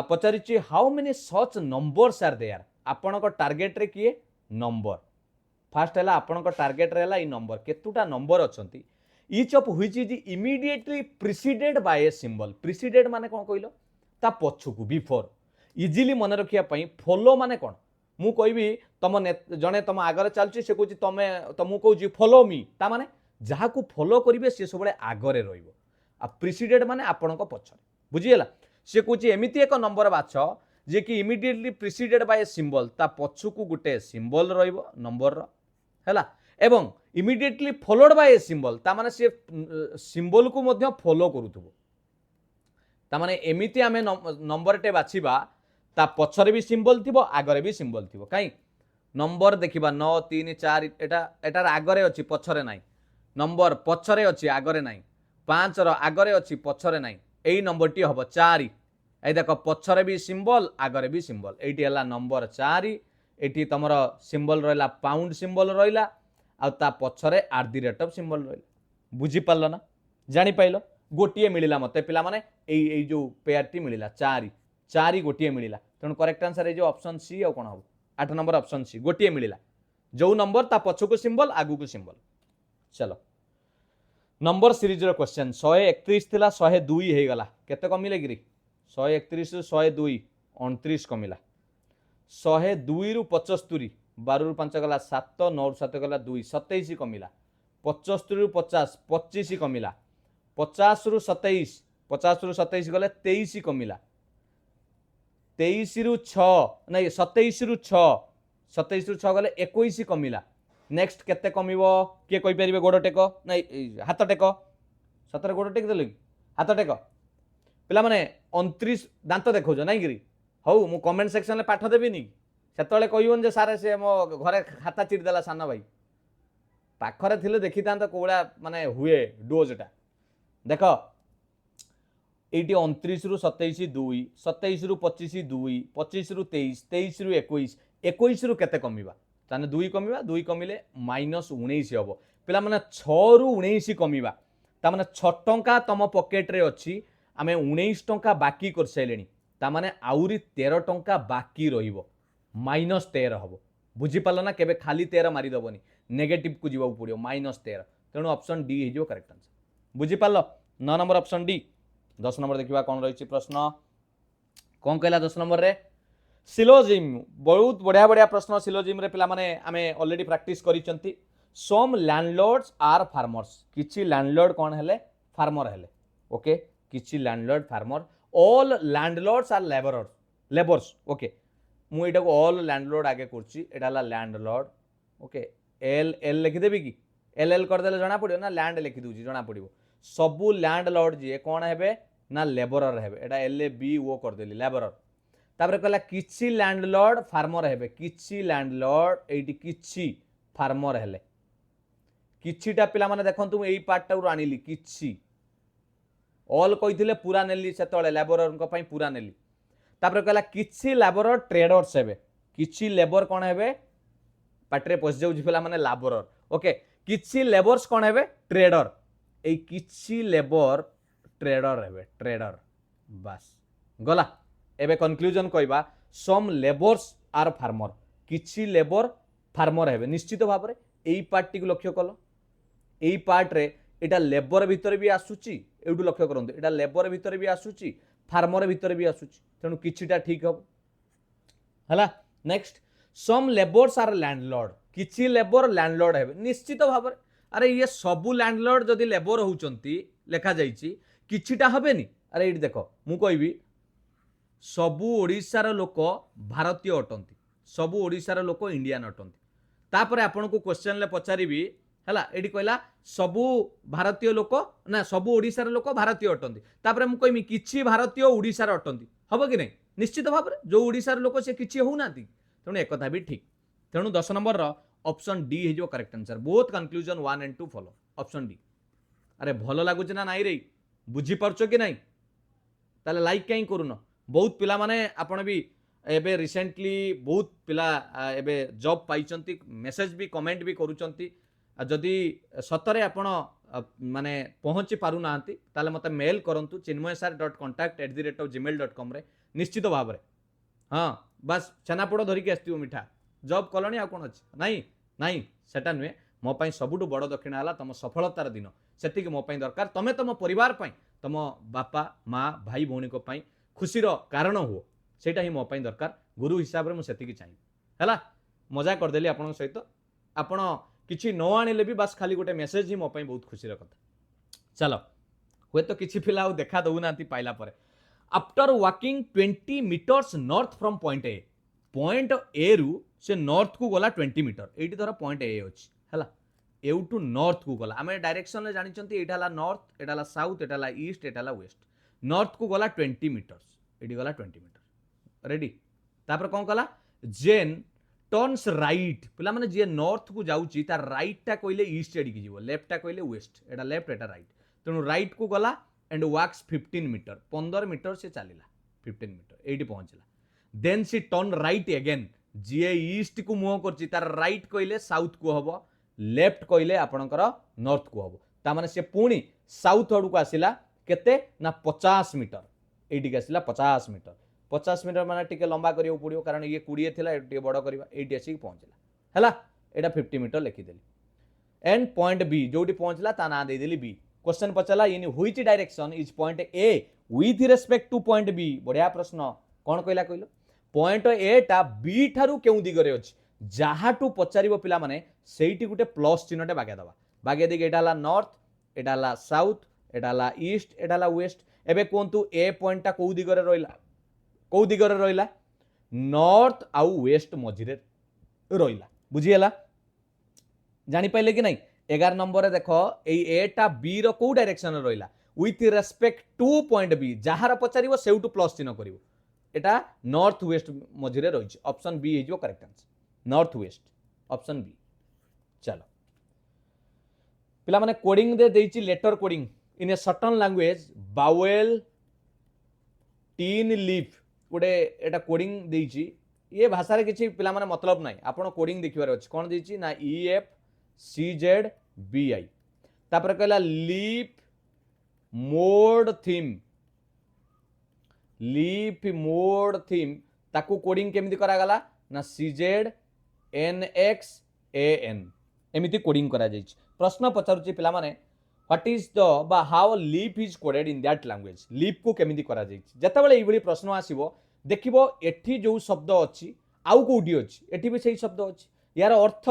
पचारिछि how many such numbers are there आपन को टारगेट रे किए नंबर फास्ट है आपण टार्गेट रहा नंबर केतुटा नंबर अच्छी each of which is immediately preceded by a symbol preceded माने कौन कहल ता पछकू बिफोर इजिली मन रखिया पई फॉलो माने कोन मु कहबी तुम जने तुम आगरे चलछि से कहूँ तुम तुमको कहूँ फॉलो मी ता माने जहाँ को फॉलो करेंगे सी सब आगरे रहिबो आ प्रिसीडेड माने आपणक पछरे बुझीगला सी कहूँ एमती एक नंबर बाछ जे कि immediately preceded by a symbol ता पछकू गुटे सिंबल रहिबो नंबर रो हैला एवं immediately followed by a symbol ता माने सी सिंबल को मध्य फॉलो करूथबो ता माने एमिति आमे नंबर टे बाछिबा ता पछरे भी सिंबल थिबो आगरे भी सिंबल थिबो काई नंबर देखिबा 9 3 4 एटा एटार आगरे अछि पछरे नाही नंबर पछरे अछि आगरे नाही 5 रो आगरे अछि पछरे नाही एई नंबर टी हबो 4 ए देखो पछरे भी सिंबल आगरे भी सिंबल एटी हला नंबर 4 एटी तमरो सिंबल रहला पाउंड सिंबल रहला आ ता पछरे @ सिंबल रहला बुझी पारलो ना जानि पाइलो गोटिए मिलिला मते पिला माने एई जो पेयर टी मिलिला 4 4 गोटिए मिलिला तेणु करेक्ट आंसर है जो ऑप्शन सी आ कोन हो 8 नंबर ऑप्शन सी गोटिए मिलिला जो नंबर ता पछकू सिंबल आगु को सिंबल चलो नंबर सीरीज रो क्वेश्चन 131 थिला 102 हे गला केते कमिले गिरी 131 रु 102 29 कमिला 102 रु 75 12 रु 5 गला 7 9 रु 7 गला 2 27 कमिला 75 रु 50 25 कमिला 50 रु 27 50 रु 27 गले 23 कमिला 23 रु 6 नहीं 27 रु 6 27 रु 6 गले 21 कमिला नेक्स्ट केते कमिवो के कहि परिबे गोड़ टेक नहीं हाथ टेक सतरे गोड़ टेक देले हाथ टेक पिला माने 29 दांत देखौ जो नहीं गिरी हौ मु कमेंट सेक्शन ले पाठ देबी नी सेतले कहियोन जे सारे से मो घरे खाता चिर देला साना भाई पाखरे थिले देखितांत कोळा माने हुए डोजटा देखो एटी 29 रु 27 2 27 रु 25 2 25 रु 23 23 रु 21 21 रु केते कमिबा ताने 2 कमिबा 2 कमिले -19 हबो पिला माने 6 रु 19 कमिबा ता माने 6 टंका तम पॉकेट रे अछि आमे 19 टंका बाकी कर सैलेनी ता माने आउरी 13 टंका बाकी रहिबो -13 हबो बुझी पालो ना केबे खाली 13 मारी दबोनी नेगेटिव को जीवा पड़ियो -13 तेणु ऑप्शन डी हे जो करेक्ट आंसर बुझी पालो 9 नंबर ऑप्शन डी 10 नंबर देखिबा कोन रहिछि प्रश्न कोन कहला 10 नंबर रे सिलोजिम बहुत बढ़िया बढ़िया प्रश्न सिलोजिम रे पिला माने आमे ऑलरेडी प्रैक्टिस करिसंती सम लैंडलॉर्ड्स आर फार्मर्स किछि लैंडलॉर्ड कोन हेले फार्मर हेले ओके किछि landlord farmer all landlords are labours okay मु एटा को ऑल लैंडलॉर्ड आगे करछि एटा हला लैंडलॉर्ड ओके एल एल लिखि देबी कि एल एल कर देले जणा पड़ियो ना लैंड लिखि दूची जणा पड़ियो सबु लैंडलॉर्ड जे कोन हेबे ना लेबरर हेबे एटा एल ए बी ओ कर देली लेबरर तापर कहला किछि लैंडलॉर्ड फार्मर हेबे किछि लैंडलॉर्ड एटी किछि फार्मर हेले किछिटा पिला माने देखंतु एई पार्ट टाउ आनिली किछि ऑल कहिथिले पूरा नेली सेतळे लेबरर को पई पूरा नेली तापर कहला किछि लेबरर ट्रेडर्स हेबे किछि लेबर कोन हेबे पाटरे पस जाउ पिला माने लेबरर ओके किछि लेबर्स कोन हेबे ट्रेडर एई किछि लेबर ट्रेडर हेबे ट्रेडर बस गला एबे कंक्लूजन कहबा सम लेबर्स आर फार्मर किछि लेबर फार्मर हेबे निश्चित भाव रे एई पार्ट टी को लक्ष्य कलो एई पार्ट रे एटा लेबर भितर भी आसुची एडू लक्ष्य करंतु एटा लेबर भितर भी आसुची फार्मर भितर भी आसुची तेणु किछिटा ठीक हबो हला next some labours are landlord किछि लेबर लैंडलॉर्ड हेबे निश्चित भाव रे अरे ये सबु लैंडलॉर्ड जदि लेबर होउचंती लेखा जाईची किछिटा हबेनी अरे एठी देखो मु कहबी सबु ओडिशार लोक भारतीय अटंती सबु ओडिशार लोक इंडियन अटंती तापर आपन को क्वेश्चन ले पचारिबी हला एठी कहला सबु भारतीय लोक ना सबु ओडिशार लोक भारतीय अटंती तापर मु कहमी किछि भारतीय ओडिशार अटंती हबो कि नै निश्चित भाव रे जो ओडिशार लोक से किछि होउ नाती तेणु एक कथा भी ठीक तेणु 10 नंबर रो ऑप्शन डी हे जो correct answer both conclusion 1 and 2 follow option D अरे भलो लागुच ना नाई रे बुझी परछो कि नाही ताले लाइक काई करूनो बहुत पिला माने आपण भी एबे रिसेंटली बहुत पिला एबे जॉब पाइचंती मेसेज भी कमेंट भी करूचंती जदि सतरे आपण माने पहुंची पारु नांती ताले मते मेल करंतु chinmoysar.contact@gmail.com रे निश्चित भाव रे हां बस छनापोड़ धरिकी आस्तियो मिठा जॉब कलणी आ कोन अछि नाही नाही सेटा नुए मो पई सबुटु बड़ दक्षिणा हला तम सफलतार दिन सेतिक मो पई दरकार तमे तम परिवार पई तम बापा माँ भाई भौणी को पई खुशीर कारण हुओ सेटा ही मो पई दरकार गुरु हिसाब रे मु सेतिकी चाहिए हैला मजा करदेली आपन सहित आपण किछि न आनिले भी बस खाली गोटे मेसेज ही मो पई बहुत खुशीर कथा चलो हुए तो किछि पिला आउ देखा दउनांती पाइला परे after walking 20 metres north from point A रु से नॉर्थ को गला 20 मीटर एठी धर पॉइंट ए अछि हैला एउटू नॉर्थ को गला आमे डायरेक्शन रे जानि चंती एटा ला नॉर्थ एटा ला साउथ एटा ला ईस्ट एटा ला वेस्ट नॉर्थ को गला 20 मीटर्स एठी गला 20 मीटर रेडी तापर कोन कला जेन टर्न्स राइट पिला माने जे नॉर्थ को जाउची तार राइट टा कइले ईस्ट एडी की जीवो लेफ्ट टा कइले वेस्ट एटा लेफ्ट एटा राइट तेणु राइट को गला एंड वॉक्स 15 मीटर 15 मीटर से चलिला 15 मीटर एटी पहुंचला देन सी टर्न राइट अगेन जी ईस्ट को मुह करची तार राइट कइले साउथ को हबो लेफ्ट कइले आपणकर नॉर्थ को हबो ता माने से पुणी साउथ आडू को आसिला केते ना 50 मीटर एटी आसिला 50 मीटर 50 मीटर माने टिके लंबा करियो पड़ियो कारण ये 20 थिला एटी बड़ करबा एटी आसी पहुंचला हैला एटा 50 मीटर लिखि देली एंड पॉइंट बी जोटी पहुंचला ता ना दे देली बी क्वेश्चन पचला in which direction is point A with respect to point B बढ़िया प्रश्न कोन कहला कहलो पॉइंट ए टा बी ठारू केउ दिगरे अछि जाहाटू पचारिबो पिला माने सेइटी गुटे प्लस चिन्हटे बागे दबा बागे दिगे एटा ला नॉर्थ एटा ला साउथ एटा ला ईस्ट एटा ला वेस्ट एबे कोंतु ए पॉइंट टा कोउ दिगरे रहिला नॉर्थ आउ वेस्ट मझिरे रहिला बुझिएला जानि पाइले कि नहीं 11 नंबर रे देखो एई ए टा बी रो को डायरेक्शन रे रहिला with respect to point B जहार पचारिबो सेउटू प्लस चिन्ह करिवो एटा नॉर्थ वेस्ट मझिरे रहिछ ऑप्शन बी हिजो correct answer north west option B चलो पिला माने कोडिंग दे देइची letter coding in a certain language बावेल टीन लीफ गोटे एटा कोडिंग देइची ये भाषा रे किछि पिला माने मतलब नाही आपण कोडिंग देखिबार अछि कोन देइची ना E F C Z B I तापर कहला लीफ मोड थीम ताकू कोडिंग केमिति करा गला ना C Z N X A N एमिति कोडिंग करा जाइछ प्रश्न पचारुची पिला माने व्हाट इज द बा how leaf is coded in that language leaf को केमिति करा जाइछ जेतेबेले एई भली प्रश्न आसीबो देखिबो एठी जो शब्द अछि आउ कोठी अछि एठी भी सही शब्द अछि यार अर्थ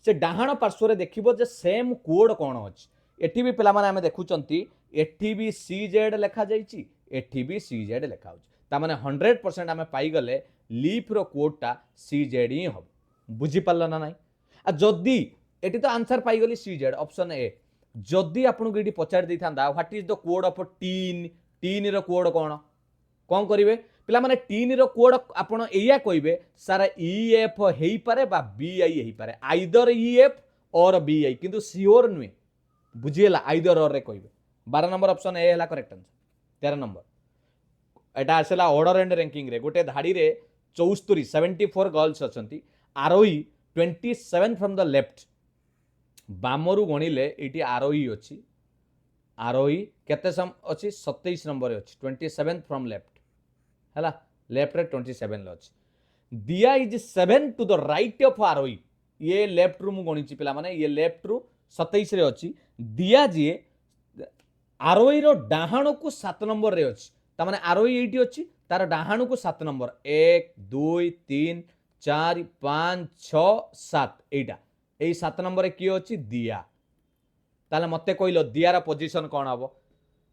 से डाहाण पार्श्व रे देखिबो जे सेम कोड कोन अछि एठी भी पिला माने हमें देखुचंती एठी भी सी जेड लिखा जाइछि एठी भी सी जेड लिखा होछि ता माने 100% हमें पाई गले लीफ रो कोड टा सी जेड ही हो बुझी पारल ना नाही आ जदी एठी तो आंसर पाई गली सी जेड ऑप्शन ए जदी आपन को एठी पचार दै थांदा what is the code of teen रो कोड कोन करिवे पिला माने टीन रो कोड आपन एया कहिबे सारा ई एफ हेई पारे बा बी आई हेई पारे आइदर ई एफ और बी आई किंतु सियोर नुए बुझिएला आइदर और रे कहिबे 12 नंबर ऑप्शन ए हला करेक्ट आंसर 13 नंबर एटा आसला ऑर्डर एंड रैंकिंग रे गोटे धाड़ी रे 74 गर्ल्स अछंती आरोही 27 फ्रॉम द लेफ्ट बामरू गणिले एटी आरोही अछि आरोही केते सम अछि 27 नंबर रे अछि 27 फ्रॉम लेफ्ट हला लेफ्ट रे 27 ले अछि Diya is 7 to the right of Aarohi ये लेफ्ट रू मु गणिची पिला माने ये लेफ्ट रू 27 रे अछि दिया जे आरोही रो डाहाण को 7 नंबर रे अछि ता माने आरोही एटी अछि तार डाहाण को 7 नंबर 1 2 3 4 5 6 7 एटा ए 7 नंबर रे की अछि दिया ताले मते कहिलो दियार पोजीशन कोन हबो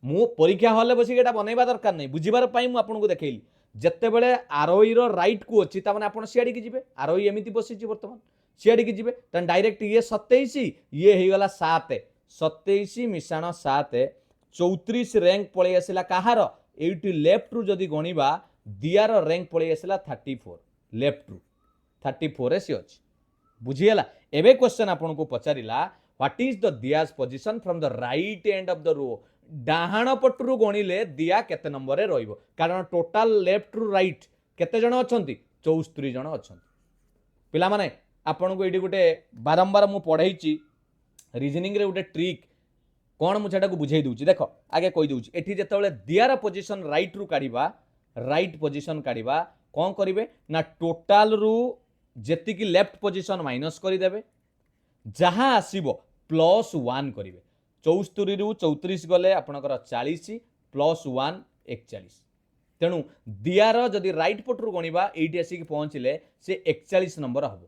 मु परीक्षा हॉल बसी एटा बनेबा दरकार नै बुझिबार पई मु आपन को देखैली जत्ते बेले आरोही रो राइट को अछि ता माने आपन सियाडी की जिवे आरोही एमिति बसी छि वर्तमान सियाडी की जिवे त डायरेक्ट ये 27 ये हे गला 7 27 मिसाण 7 34 रैंक पळै आसिला काहार एटी लेफ्ट रु जदी गणिबा दियार रैंक पळै आसिला 34 लेफ्ट रु 34 रे सी अछि बुझिएला एबे क्वेश्चन आपन को पचारिला what is the Diya's position from the right end of the row डाहाण पटरू गणिले दिया केते नंबर रे रहइबो कारण टोटल लेफ्ट रु राइट केते जण अछंती 74 जण अछंती पिला माने आपन को एडी गुटे बारंबार मु पढाइची रीजनिंग रे गुटे ट्रिक कोन मु छेटा को बुझाई दूची देखो आगे कहि दूची एठी जेतेबेले दियार पोजीशन राइट रु काढिबा राइट पोजीशन काढिबा कोन करिवे ना टोटल रु जेति की लेफ्ट पोजीशन माइनस करि देबे जहां आसीबो +1 करिवे 74 रु 34 गले आपनकर 40 +1 41 तेणु दियार जदि राइट पटरू गणिबा एइटी आसिक पहुँचले से 41 नंबर हम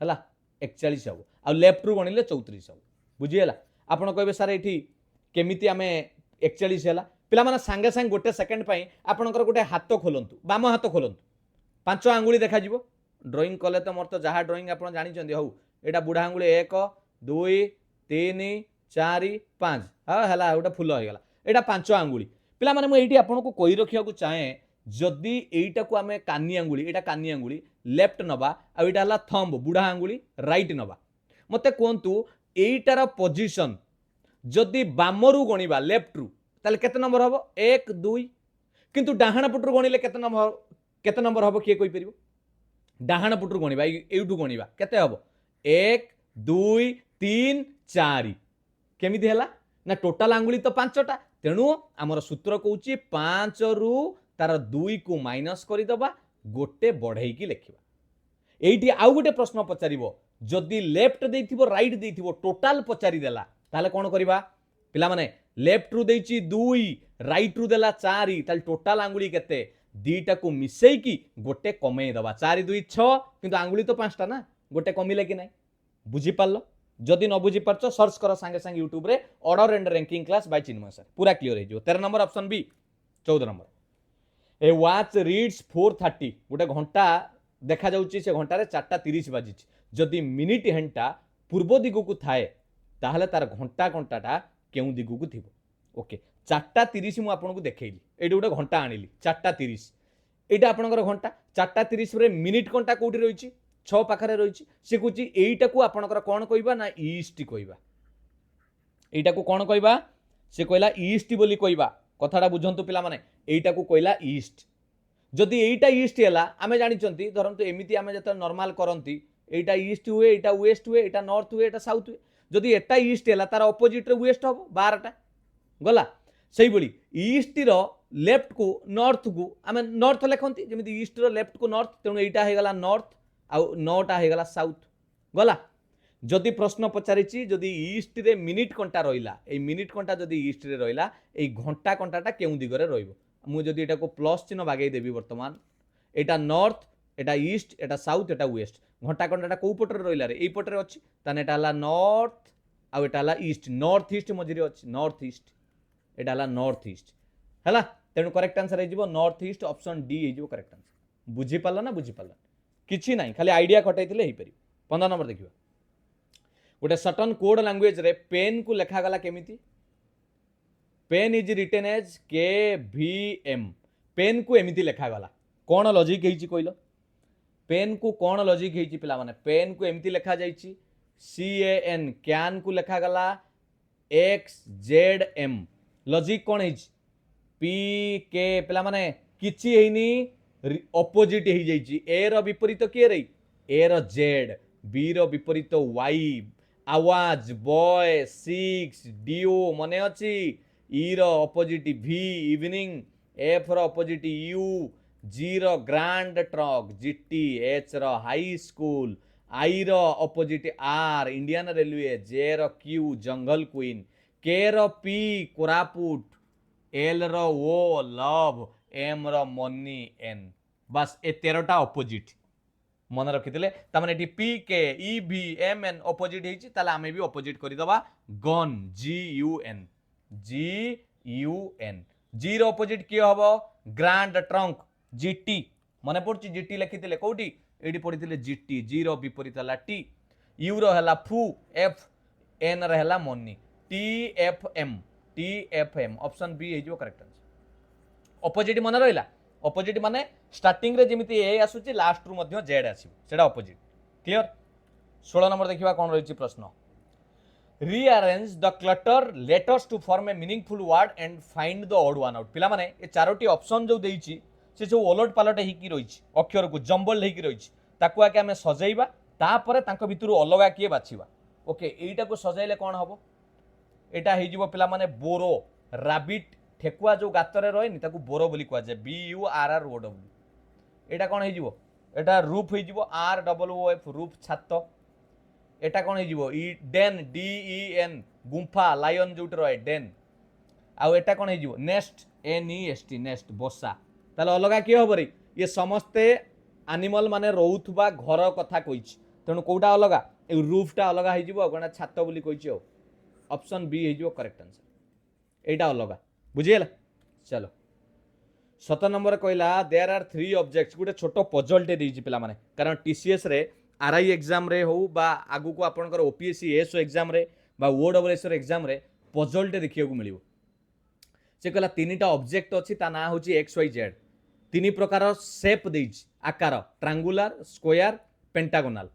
है 41 हम आ लेफ्ट रू गणिले 34 हम बुझीगला आपण कहबे सर एठी केमिति आमे 41 है पिला माने सांगे सांगे गोटे सेकेंड पाई आपणकर गोटे हाथ खोलंतु बाम हाथ खोलंतु 5 आंगुली देखा जिवो ड्राइंग कले तो मोर तो जहाँ ड्राइंग आप जानी हूँ यहाँ बुढ़ा आंगुली 1 2 3 4 5 हाँ है गोटे फुल होगा यहाँ 5 आंगुली पिला माने मुझे आपको कही रखा चाहे जदि यहीटा को आम कानी आंगुली यहाँ कानी आंगुली लेफ्ट नवा आईटा थंब बुढ़ा आंगुली राइट नवा मत कहतु यहीटार पोजिशन जदि बामरू गणिबा लेफ्ट रु ताले केते नंबर हम 1 2 किंतु डाहाण पटरू गणिले केते नंबर हम किए कहीपर डाहाण पटरू गणिबा एइठू गणिबा केते हम 1 2 3 4 केमिति हैला ना टोटाल आंगुली तो 5टा तेणु आमर सूत्र कहूँ 5 रु तार 2 को माइनस करदे गोटे बढ़ई की लिखा एइठी आउ गोटे प्रश्न पचारिबो जदि लेफ्ट देइथिबो राइट देइथिबो टोटाल पचारिदेला ताले कोन करबा पिला माने लेफ्ट रु देइची 2 राइट रु देला 4 ताले टोटाल आंगुली केते दीटा को मिसई की गोटे कमे दबा 4 2 6 किंतु आंगुली तो 5टा ना गोटे कमिले कि नहीं बुझी पारलो जदि न बुझी पारछ सर्च कर सांगे सांगे यूट्यूब रे order and ranking class by Chinmay sir पूरा क्लियर हो 13 number option B 14 number A watch reads 4:30 गोटे घंटा देखा जाउची से घंटा रे 4:30 बाजी जदि मिनिट हेंटा पूर्व दिगु को थाए ताहले तार घंटा घंटाटा केउ दिगु को थिबो ओके 4:30 मु आपनको देखैली एडी गोटे घंटा आनिली 4:30 एटा आपनकर घंटा 4:30 रे मिनिट घंटा कोठी रहिची 6 पाखरे रहिची से कुची एइटा को आपनकर कोन कहबा ना ईस्ट कहबा एइटा को कोन कहबा से कहला ईस्ट बोली कहबा कथाटा बुझंतु पिला माने एइटा को कहला ईस्ट जदि एइटा ईस्ट हैला आमे जानि चंती धरंतु एमिति आमे जत नॉर्मल करंती एइटा ईस्ट हुए एइटा वेस्ट हुए एइटा नॉर्थ हुए एइटा साउथ हुए जदि एटा ईस्ट हैला तार ऑपोजिट रे वेस्ट हबो 12टा गला सही बोली ईस्ट रो लेफ्ट को नॉर्थ को आमे नॉर्थ लेखंती जेमिति ईस्ट रो लेफ्ट को नॉर्थ तेणु एइटा हे गला नॉर्थ आउ 9टा हे गला साउथ गला जदि प्रश्न पचारिछि जदि ईस्ट रे मिनिट घंटा रहिला ए मिनिट घंटा जदि ईस्ट रे रहिला ए घंटा घंटाटा केउ दिगरे रहइबो मु जदि एटा को प्लस चिन्ह बागै देबी वर्तमान एटा नॉर्थ एटा ईस्ट एटा साउथ एटा वेस्ट घंटा घंटाटा को पटरे रहिला रे एई पटरे अछि ताने एटा हला नॉर्थ आउ एटा हला ईस्ट नॉर्थ ईस्ट मझिरे अछि नॉर्थ ईस्ट एटा हला नॉर्थ ईस्ट हला तेणु करेक्ट आंसर हे जिवो नॉर्थ ईस्ट ऑप्शन डी हे जिवो करेक्ट आंसर बुझी पाला ना बुझी पाला किछि नाही खाली आइडिया खटाइथिले हे परि 15 नंबर देखिबा गोटे सर्टन कोड लैंग्वेज रे पेन को लिखा गला केमिति pen is written as KVM pen को एमिति लिखा गला कोन लॉजिक हेछि कहलो पेन को कोन लॉजिक हेछि पिला माने पेन को एमिति लिखा जाइछि CAN कैन को लिखा गला XZM लॉजिक कोन हेछि PK पिला माने किछि हेनी ऑपोजिट हे जाइछि ए रो विपरीत किए रे ए रो Z बी रो विपरीत Y आवाज बॉय 6 डिओ मने अछि ई रो ऑपोजिट V इवनिंग F रो ऑपोजिट U G रो ग्रैंड ट्रक GT H रो हाई स्कूल I रो opposite R Indian railway J रो Q जंगल क्वीन K रो P कोरापुट L रो O लव M रो मनी N बस ए 13टा ऑपोजिट मन रखिथिले तामाने एठी PK EV MN ऑपोजिट हेछि ताले आमे भी ऑपोजिट करि दबा गन GUN G रो ऑपोजिट की हबो ग्रैंड ट्रंक GT मने पड़छि GT लिखिथिले कोठी एडी पड़िथिले GT G रो विपरीत हला T U रो हला फू F N रो हला मनी TFM ऑप्शन बी हे जो करेक्ट आंसर ऑपोजिट मन रहिला ऑपोजिट माने स्टार्टिंग रे जेमिति ए आसुची लास्ट रु मध्य जेड आसीबो सेडा ऑपोजिट क्लियर 16 नंबर देखिबा कोन रहिची प्रश्न rearrange the clutter letters to form a meaningful word and find the odd one out पिला माने ए चारोटी ऑप्शन जो देइची से जो ओलट पालट हेकी रहिची अक्षर को जंबल हेकी रहिची ताकू आके हमें सजेइबा तापरे तांको भितरु अलगा किए बाछिबा ओके एइटा को सजाइले कोन हबो एटा हे जिवो पिला माने बोरो रैबिट ठेकुआ जो गातरे रहनी ताकू बोरो बोली कह जाए BURROW एटा कौन हो एटा रूफ हो ROOF रूफ छात एटा कौन हो डेन DEN गुंफा लायन जो रहे डेन आउ एटा कौन हो नेस्ट NEST नेस्ट बसा ताले अलगा किए हम रे ये समस्ते एनिमल माने रोथुबा घर कथा कहिछि तेणु कोटा अलगा ए रूफटा अलगा हो जिवो गणा छात बोली कहिछि ऑप्शन बी हो करेक्ट आंसर एटा अलगा बुझियला चलो 7 नंबर कहला देयर आर 3 ऑब्जेक्ट्स गोटे छोट पजल टे देछि पिला माने कारण टीसीएस रे आरआई एग्जाम रे हो बा आगु को आपनकर ओपीएससी एसओ एग्जाम रे बा ओडब्ल्यूएस एग्जाम रे पजल टे देखियो को मिलिवो से कहला तीनटा ऑब्जेक्ट अछि ता ना होछि एक्स वाई जेड तीन प्रकार शेप देछि आकार ट्रायंगुलर स्क्वायर पेंटागोनल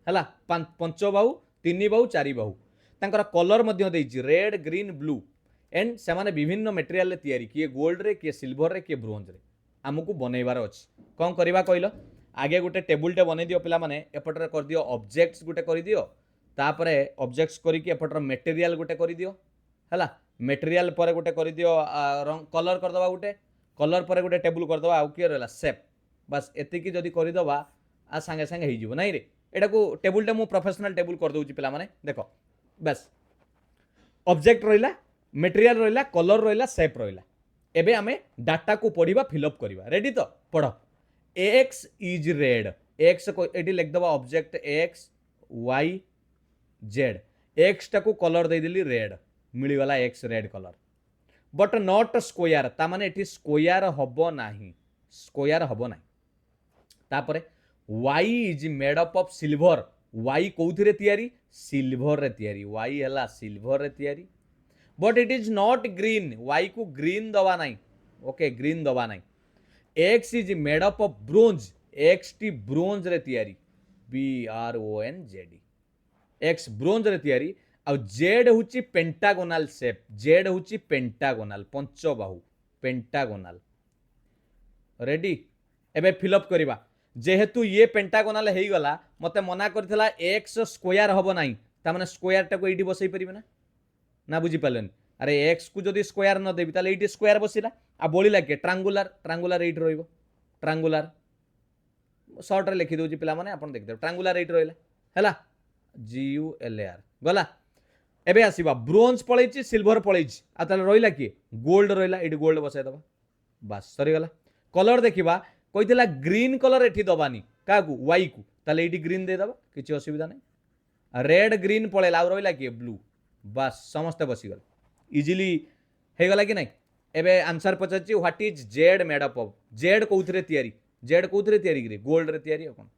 हला पंचबाहु तीन बाहु चारि बाहु तांकर कलर मध्य देछि रेड ग्रीन ब्लू एंड से माने विभिन्न मटेरियल रे तयारी किए गोल्ड रे किए सिल्वर रे किए ब्रोंज रे आमको बनैबार अछि कोन करबा कहलो आगे गोटे टेबुल टे बनै दियो पिला माने एपटर कर दियो ऑब्जेक्ट्स गोटे कर दियो तापरे ऑब्जेक्ट्स करी कि एपटर मटेरियल गोटे कर दियो हला मटेरियल पर गोटे कर दियो रंग कलर कर दबा गोटे कलर पर गोटे टेबुल कर दबा आ कि रहला शेप बस एति की जदी कर दबा आ संगे संगे हे जिवो नै रे एटा को टेबुल टे मु प्रोफेशनल टेबुल कर दोउची पिला माने देखो बस ऑब्जेक्ट रहिला मटेरियल रहिला कलर रहिला शेप रहिला एबे आमे डाटा को पढिबा फिलअप करिबा रेडी तो पढ एक्स इज रेड एक्स को एटी लिख दबा object X Y Z X टा को कलर दे दिली रेड मिली वाला X red colour but not square ता माने एटी स्क्वायर हबो नाही स्क्वायर हबो नाही तापरे Y is made up of silver Y कोउथिरे तयारी सिल्वर रे तयारी वाई हला सिल्वर रे तयारी but it is not green Y को ग्रीन दवा नाही ओके ग्रीन दवा नाही X is made up of bronze X टी ब्रोंज रे तयारी BRONZD एक्स ब्रोंज रे तयारी आ जेड होची पेंटागोनल शेप जेड होची पेंटागोनल पंचबाहु पेंटागोनल रेडी एबे फिलअप करिबा जेहेतु ये पेंटागोनल हेई गला मते मना करथिला एक्स स्क्वायर हबो नाही ता माने स्क्वायर टा को एडी बसई परिबे ना ना बुझी पालन अरे एक्स को जदि स्क्वायर न देबी ताले एटी स्क्वायर बसिला आ बोलिला के ट्रायंगुलर ट्रायंगुलर एट रहइबो ट्रायंगुलर शॉर्ट रे लिखि दोजी पिला माने आपण देख दे ट्रायंगुलर एट रहइला हैला GULAR गला एबे आसीबा ब्रोंज पळैछि सिल्वर पळैछि आ ताले रहइला के गोल्ड रहइला एटी गोल्ड बसाय दबा बस सरी गला कलर देखिबा कहितला ग्रीन कलर एठी दबानी काकू वाई को ताले एटी ग्रीन दे दबा किछि असुविधा नै रेड ग्रीन पळेला आ रहइला के ब्लू बस समस्त बसीगल इजिली हे गला कि नहीं एबे आंसर पचाची what is Z made up of Z कोउथरे तयारी जेड कोउथरे तयारी रे गोल्ड रे तयारी कोन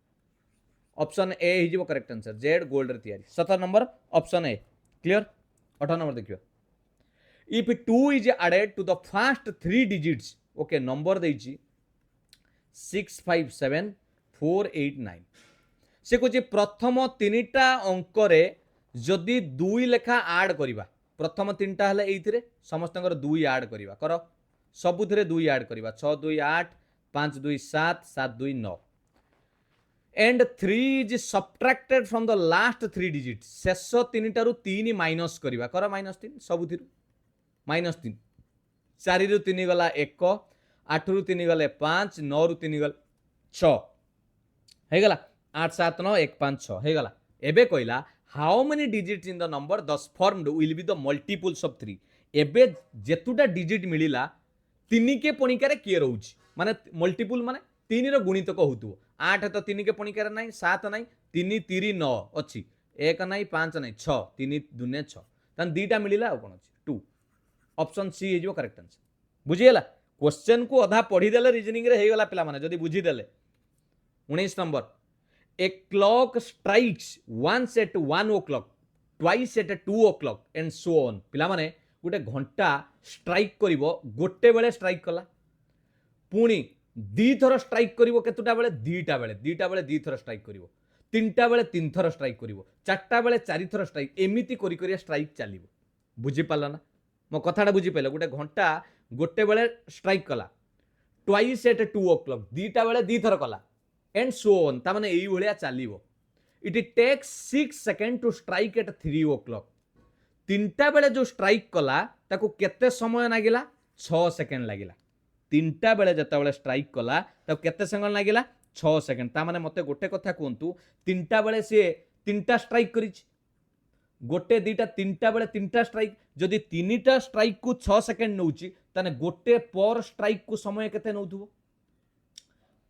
ऑप्शन ए हि जिवो करेक्ट आंसर जेड गोल्ड रे तयारी 17 number option A clear 18 number देखियो if 2 is added to the first 3 digits okay number देछि 657489 से कुछ प्रथम तीनटा अंक रे जदि 2 लेखा ऐड करिबा प्रथम तीनटा हले एइथिरे समस्तंकर 2 ऐड करिबा करो सबुथिरे 2 ऐड करिबा 6 2 8 5 2 7 7 2 9 and 3 is subtracted from the last 3 digit शेष तीनटा रु 3 माइनस करिबा करो -3 सबुथिरु -3 4 रु 3 गला 1 8 रु 3 गले 5 9 रु 3 गले 6 हे गला 8 7 9 1 5 6 हे गला एबे कहला how many digits in the number thus formed will be the multiples of 3 एबे जेतुटा डिजिट मिलिला तीन के पणिका रे के रहउची माने मल्टीपल माने 3 रो गुणितक होतु 8 तो 3 के पणिका रे नाही 7 नाही 3 3 9 अछि 1 नाही 5 नाही 6 3 दुने 6 तन दीटा मिलिला आ कोन अछि 2 ऑप्शन सी हे जो करेक्ट आंसर बुझियला क्वेश्चन को अधा पढी देले रीजनिंग रे हे गला पिला माने जदी बुझी देले 19 number A clock strikes once at 1 o'clock, twice at 2 o'clock and so on. पिला माने गोटे घंटा स्ट्राइक करिवो गोटे बेले स्ट्राइक कला पुणी दी थर स्ट्राइक करिवो केतुटा बेले दीटा बेले दी थर स्ट्राइक करिवो तीनटा बेले तीन थर स्ट्राइक करिवो चारटा बेले चारि थर स्ट्राइक एमिति करी करी स्ट्राइक चालिवो बुझी पाला ना मो कथाटा बुझी पाइला गोटे घंटा गोटे बेले स्ट्राइक कला ट्वाइस एट 2 o'clock दीटा बेले दी थर कला एंड सो ऑन ता माने एई भलिया चालिवो it takes 6 second to strike at 3 o'clock तीनटा बेले जो स्ट्राइक कला ताको केते समय लागिला 6 सेकंड लागिला तीनटा बेले जता बेले स्ट्राइक कला ताको केते सेकंड लागिला 6 सेकंड ता माने मते गोटे कथा कोंतु तीनटा बेले से तीनटा स्ट्राइक करिछि गोटे दीटा तीनटा बेले तीनटा स्ट्राइक जदि तीनटा स्ट्राइक को 6 सेकंड नउची ताने गोटे पर स्ट्राइक को समय केते नउथुबो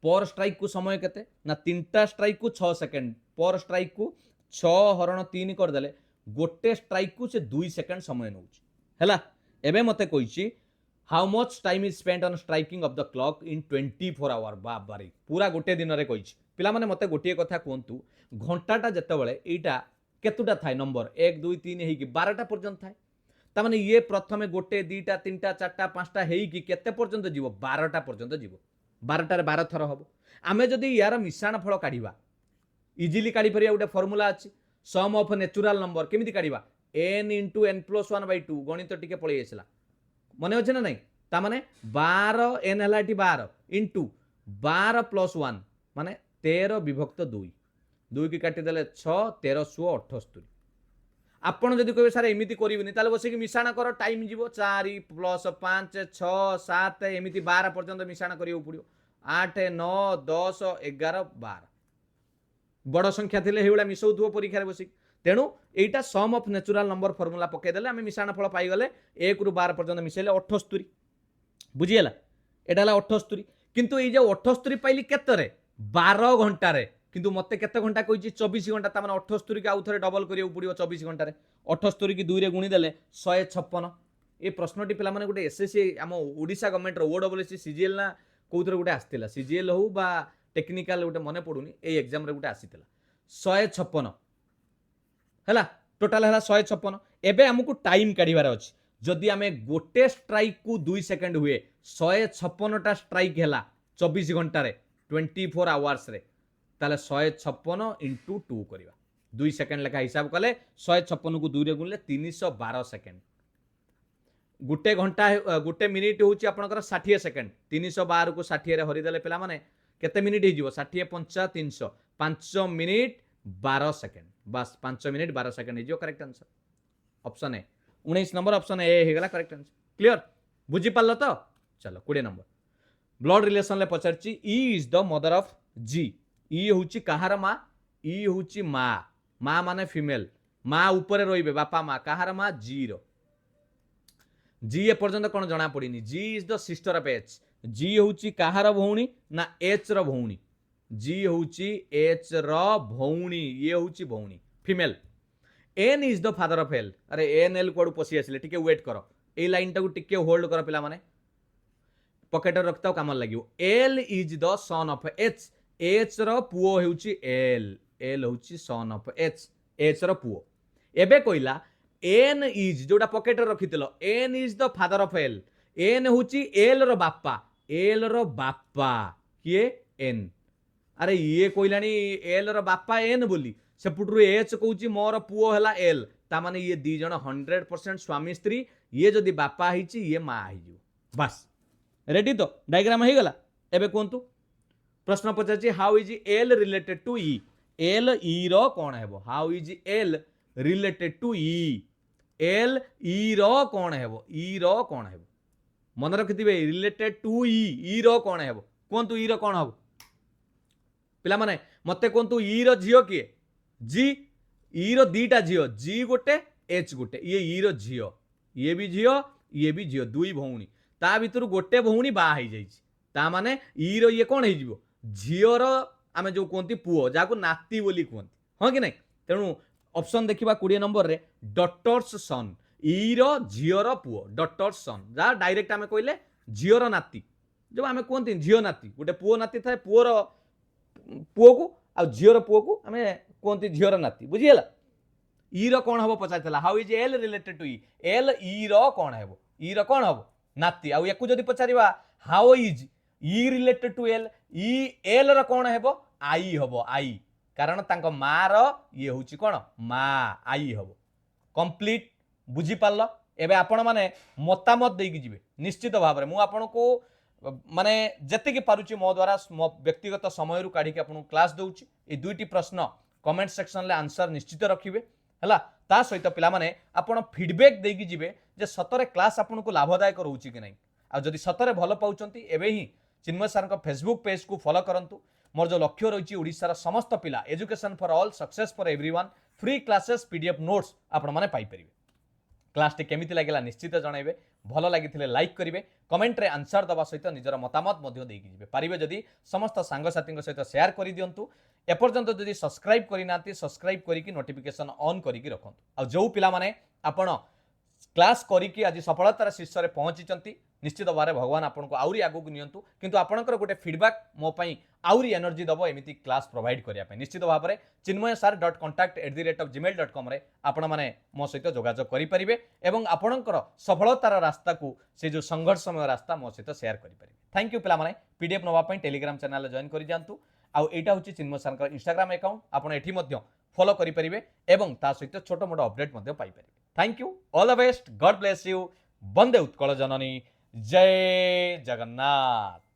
पर स्ट्राइक को समय केते ना 3टा स्ट्राइक को 6 सेकंड पर स्ट्राइक को 6 हरण 3 कर देले गोटे स्ट्राइक को से 2 सेकंड समय नउची हैला एबे मते कहिची how much time is spent on striking of the clock in 24 hour बाबारी पूरा गोटे दिन रे कहिची पिला माने मते गोटे कथा कोंतु घंटाटा जत्तेबेले एटा केतुटा थाय नंबर 1 2 3 हेकी 12टा पर्यंत थाय ता माने ये प्रथमे गोटे 2टा 3टा 4टा 5टा हेकी केते पर्यंत जीवो 12टा पर्यंत जीवो 12टारे 12 थर हम आम जदि यार मिश्रण फल काढ़ा इजिली काढ़ी परिया गोटे फर्मुला अच्छी सम ऑफ नेचुरल नंबर केमिति काढ़ा n इंटू n+1/2 गणित टिके पळै आसला मने अच्छे ना नहीं ता माने 12 n हला 12 इंटू 12 + 1 माने 13 विभक्त 2 2 की काटी देले 6 1378 आपण जदि कहबे सारे एमिति करिवनी ताले बसे कि मिश्रण कर टाइम जीवो 4 + 5 6 7 एमिति 12 पर्यंत मिश्रण करियो पड़ियो 8 9 10 11 12 बड़ संख्या थिले हेउला मिसौथुओ परीक्षा रे बसी तेणु एटा सम ऑफ नेचुरल नंबर फॉर्मूला पके देले आमे मिश्रण फल पाई गले 1 रु 12 पर्यंत मिसेले 78 बुझियला एटा ला 78 किंतु ए जे 78 पाइली केतरे 12 घंटा रे किंतु मते केते घंटा कहिची 24 घंटा ता माने 78 के आउ थरे डबल करियो पड़ियो 24 घंटा रे 78 की 2 रे गुणी देले 156 ए प्रश्नटी पिला माने गुटे एसएससी हम ओडिसा गवर्नमेंट रो ओडब्ल्यूएससी सीजीएल ना कोउथरे गुटे आस्तिला सीजीएल हो बा टेक्निकल गुटे मने पडुनी ए एग्जाम रे गुटे आसीतिला 156 हैला टोटल हैला 156 एबे हमकु टाइम काढिबार अछि जदि आमे गोटे स्ट्राइक को 2 सेकंड हुए 156 टा स्ट्राइक हैला 24 घंटा रे 24 आवर्स रे ताले 156 इंटू 2 करिवा 2 सेकंड लेखा हिसाब कले 156 को 2 रे गुणले 312 सेकंड गुटे घंटा गुटे मिनिट होची आपनकर 60 सेकंड 312 को 60 रे हरि देले पिला माने केते मिनिट ही जीवो 60 5 300 5 मिनिट 12 सेकंड बस 5 मिनिट 12 सेकंड हिजो correct answer option A 19 number option A हे गला करेक्ट आंसर क्लियर बुझी पालो तो चलो 20 नंबर ब्लड रिलेशन ले पचारची E is the mother of G E होची कहार मां ई होची मां मां माने फीमेल मां ऊपर रहिबे बापा मां कहार मां जी रो जी ए पर्यंत कोन जणा पड़िनी G is the sister of H G होची कहार भौणी ना एच रो भौणी जी होची एच रो भौणी ये होची भौणी female N is the father of L अरे एन एल कोड पसी आसिले टिके वेट करो ए लाइन टाको टिके होल्ड करो पिला माने पॉकेट रखताओ काम लागिवो L is the son of H H रो पुओ हेउची एल एल होची सन ऑफ एच एच रो पुओ एबे कोइला एन इज जोटा पॉकेट रखितलो N is the father of L N होची एल रो बापा किए एन अरे ये कोइलानी एल रो बापा एन बोली सेपुटरू एच कहूची मोर पुओ हला एल ता माने ये दी जण 100% स्वामी स्त्री ये जदी बापा हिची ये मां हिजो बस रेडी तो डायग्राम हे गला एबे कोंतु प्रश्न पचाची how is L related to E L E रो कोन हेबो how is L related to E L E रो कोन हेबो ई रो कोन हेबो मन रखिथिबे रिलेटेड टू ई रो कोन हेबो कोंतु ई रो कोन हेबो पिला माने मते कोंतु ई रो झियो किए जी ई रो दीटा झियो जी गोटे एच गोटे ये ई रो झियो ये भी झियो दुई भौणी ता भितर गोटे भौणी बा हो जाइछि ता माने ई रो ये कोन हे जिवो झियो रो आमे जो कोंती पुओ जाको नाती बोली कोंती हां कि नै तेनु ऑप्शन देखिबा 20 नंबर रे डॉटर्स सन ई रो झियो रो पुओ डॉटर्स सन जा डायरेक्ट आमे कहले झियो रो नाती जब आमे कोंती झियो नाती गोटे पुओ नाती थाए पुओ रो पुओ को आ झियो रो पुओ को आमे कोंती झियो रो नाती बुझियला ई रो कोन हबो पचारतला how is L related to E L E रो कोन हबो ई रो कोन हबो नाती आ याकू जदी पचारिबा how is E related to L E L रो कोन हबो आई हबो आई कारण तांको मां रो ये होची कोन मां आई हबो कंप्लीट बुझी पारलो एबे आपण माने मतामत देकी जिवे निश्चित भाव रे मु आपण को माने जति के पारुची मो द्वारा व्यक्तिगत समय रु काढी के आपण क्लास दउची ए दुईटी प्रश्न कमेंट सेक्शन ले आंसर निश्चित रखिबे हला ता सहित पिला माने आपण फीडबैक देकी जिवे जे सतरे क्लास आपण को लाभदायक रहउची कि नै आ जदि सतरे भलो पाउचंती एबे ही चिन्मय सर को फेसबुक पेज को फॉलो करंतु मोर जो लक्ष्य रही ओडिशार समस्त पिला education for all success for everyone free classes PDF notes आपण माने पाई परिबे क्लास टे केमिति लागला निश्चित जणाइबे भल लगी लाइक करेंगे कमेंट रे आंसर दबा सहित निजर मतामत देकी पारे जदि समस्त सांगसाथी सहित शेयर कर दिंतु एपर्यंत जदि सब्सक्राइब करना सब्सक्राइब करके नोटिफिकेशन ऑन करके रखु आ जो पिला माने आपण क्लास करिकी आज सफलतार शीर्ष में पहुंची निश्चित भाव भगवान आपको आउरी आगक नियंतु किंतु आपणकर गोटे फीडबैक मो पई आउरी एनर्जी दबो एमिति क्लास प्रोवाइड करिया निश्चित भाव में chinmoyasar.contact@gmail.com रे आपण माने मो सहित जोगाजोग करि परिबे एवं आपणकर सफलतार रास्ता को से जो संघर्षमय रास्ता मो सहित शेयर करि परिबे। थैंक यू पिला माने पीडीएफ नवा पई टेलीग्राम चैनल जॉइन करि जांतु आउ एटा होची चिन्मय सारकर इंस्टाग्राम अकाउंट आपण एठी मध्य फॉलो करि परिबे एवं ता सहित छोटो मोटो अपडेट मध्य पाई परिबे। Thank you all the best God bless you वंदे उत्कल जननी जय जगन्नाथ।